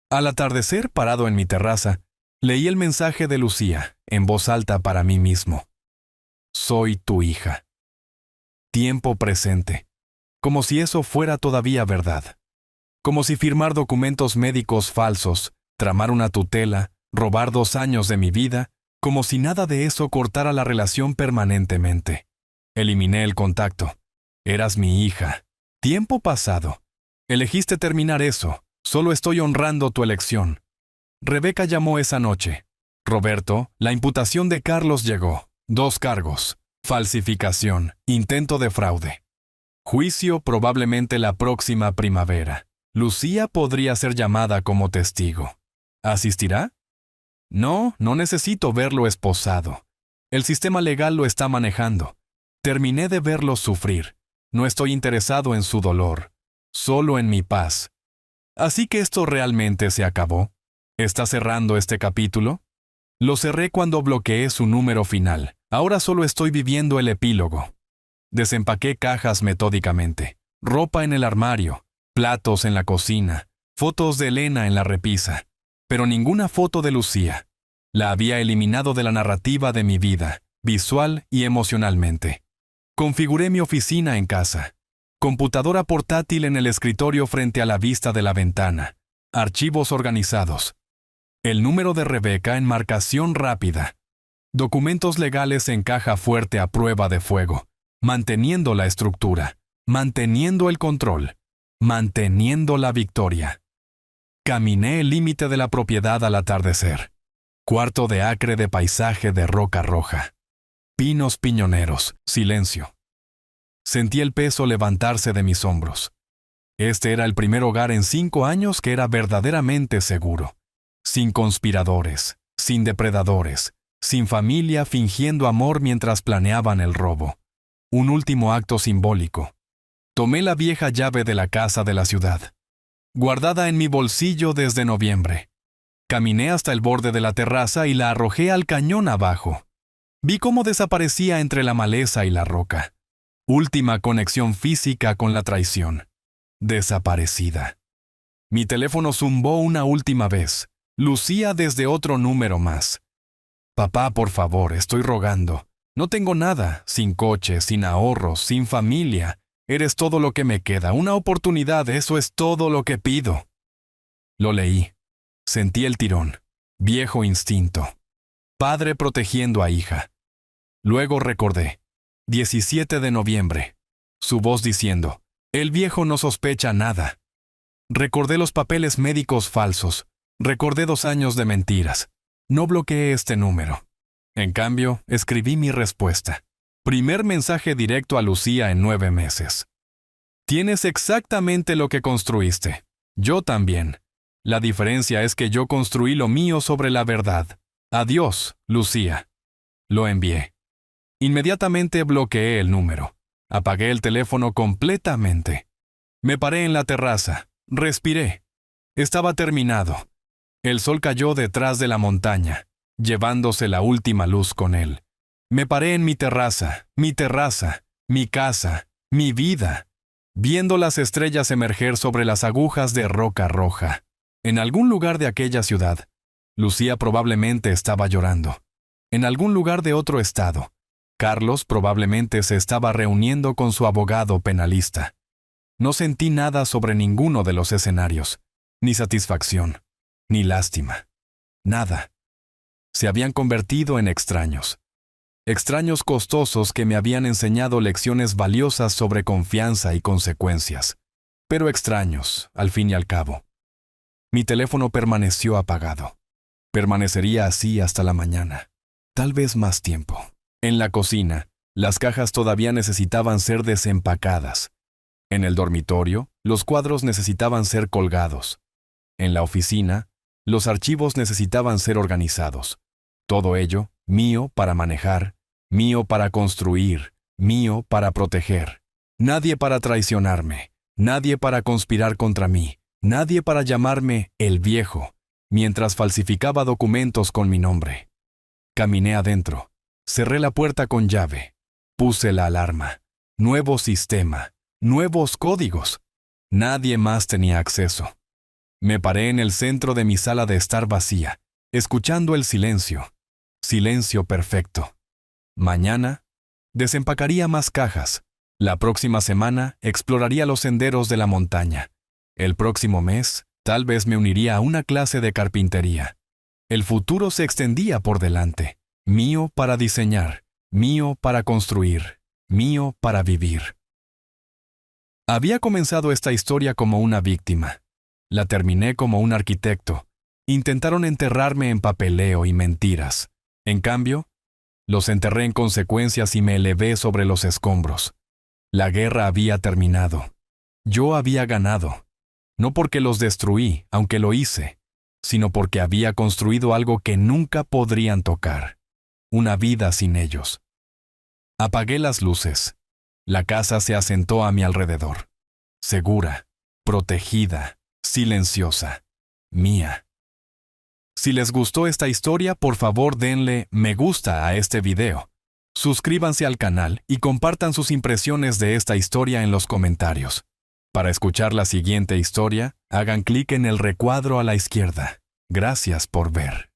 Al atardecer, parado en mi terraza, leí el mensaje de Lucía, en voz alta para mí mismo. Soy tu hija. Tiempo presente. Como si eso fuera todavía verdad. Como si firmar documentos médicos falsos, tramar una tutela, robar 2 años de mi vida, como si nada de eso cortara la relación permanentemente. Eliminé el contacto. Eras mi hija. Tiempo pasado. Elegiste terminar eso. Solo estoy honrando tu elección. Rebeca llamó esa noche. Roberto, la imputación de Carlos llegó. 2 cargos. Falsificación. Intento de fraude. Juicio probablemente la próxima primavera. Lucía podría ser llamada como testigo. ¿Asistirá? No, no necesito verlo esposado. El sistema legal lo está manejando. Terminé de verlo sufrir. No estoy interesado en su dolor, solo en mi paz. Así que esto realmente se acabó. ¿Está cerrando este capítulo? Lo cerré cuando bloqueé su número final. Ahora solo estoy viviendo el epílogo. Desempaqué cajas metódicamente, ropa en el armario, platos en la cocina, fotos de Elena en la repisa, pero ninguna foto de Lucía. La había eliminado de la narrativa de mi vida, visual y emocionalmente. Configuré mi oficina en casa. Computadora portátil en el escritorio frente a la vista de la ventana. Archivos organizados. El número de Rebeca en marcación rápida. Documentos legales en caja fuerte a prueba de fuego. Manteniendo la estructura. Manteniendo el control. Manteniendo la victoria. Caminé el límite de la propiedad al atardecer. 1/4 de acre de paisaje de roca roja. Pinos piñoneros, silencio. Sentí el peso levantarse de mis hombros. Este era el primer hogar en 5 años que era verdaderamente seguro. Sin conspiradores, sin depredadores, sin familia fingiendo amor mientras planeaban el robo. Un último acto simbólico. Tomé la vieja llave de la casa de la ciudad, guardada en mi bolsillo desde noviembre. Caminé hasta el borde de la terraza y la arrojé al cañón abajo. Vi cómo desaparecía entre la maleza y la roca. Última conexión física con la traición. Desaparecida. Mi teléfono zumbó una última vez. Lucía desde otro número más. Papá, por favor, estoy rogando. No tengo nada, sin coche, sin ahorros, sin familia. Eres todo lo que me queda, una oportunidad, eso es todo lo que pido. Lo leí. Sentí el tirón. Viejo instinto. Padre protegiendo a hija. Luego recordé. 17 de noviembre. Su voz diciendo, el viejo no sospecha nada. Recordé los papeles médicos falsos. Recordé 2 años de mentiras. No bloqueé este número. En cambio, escribí mi respuesta. Primer mensaje directo a Lucía en 9 meses. Tienes exactamente lo que construiste. Yo también. La diferencia es que yo construí lo mío sobre la verdad. Adiós, Lucía. Lo envié. Inmediatamente bloqueé el número. Apagué el teléfono completamente. Me paré en la terraza. Respiré. Estaba terminado. El sol cayó detrás de la montaña, llevándose la última luz con él. Me paré en mi terraza, mi casa, mi vida, viendo las estrellas emerger sobre las agujas de roca roja. En algún lugar de aquella ciudad, Lucía probablemente estaba llorando. En algún lugar de otro estado, Carlos probablemente se estaba reuniendo con su abogado penalista. No sentí nada sobre ninguno de los escenarios, ni satisfacción, ni lástima. Nada. Se habían convertido en extraños. Extraños costosos que me habían enseñado lecciones valiosas sobre confianza y consecuencias. Pero extraños, al fin y al cabo. Mi teléfono permaneció apagado. Permanecería así hasta la mañana. Tal vez más tiempo. En la cocina, las cajas todavía necesitaban ser desempacadas. En el dormitorio, los cuadros necesitaban ser colgados. En la oficina, los archivos necesitaban ser organizados. Todo ello, mío para manejar, mío para construir, mío para proteger. Nadie para traicionarme, nadie para conspirar contra mí, nadie para llamarme el viejo, mientras falsificaba documentos con mi nombre. Caminé adentro. Cerré la puerta con llave. Puse la alarma. Nuevo sistema. Nuevos códigos. Nadie más tenía acceso. Me paré en el centro de mi sala de estar vacía, escuchando el silencio. Silencio perfecto. Mañana, desempacaría más cajas. La próxima semana, exploraría los senderos de la montaña. El próximo mes, tal vez me uniría a una clase de carpintería. El futuro se extendía por delante. Mío para diseñar, mío para construir, mío para vivir. Había comenzado esta historia como una víctima. La terminé como un arquitecto. Intentaron enterrarme en papeleo y mentiras. En cambio, los enterré en consecuencias y me elevé sobre los escombros. La guerra había terminado. Yo había ganado. No porque los destruí, aunque lo hice, sino porque había construido algo que nunca podrían tocar. Una vida sin ellos. Apagué las luces. La casa se asentó a mi alrededor. Segura, protegida, silenciosa, mía. Si les gustó esta historia, por favor denle me gusta a este video. Suscríbanse al canal y compartan sus impresiones de esta historia en los comentarios. Para escuchar la siguiente historia, hagan clic en el recuadro a la izquierda. Gracias por ver.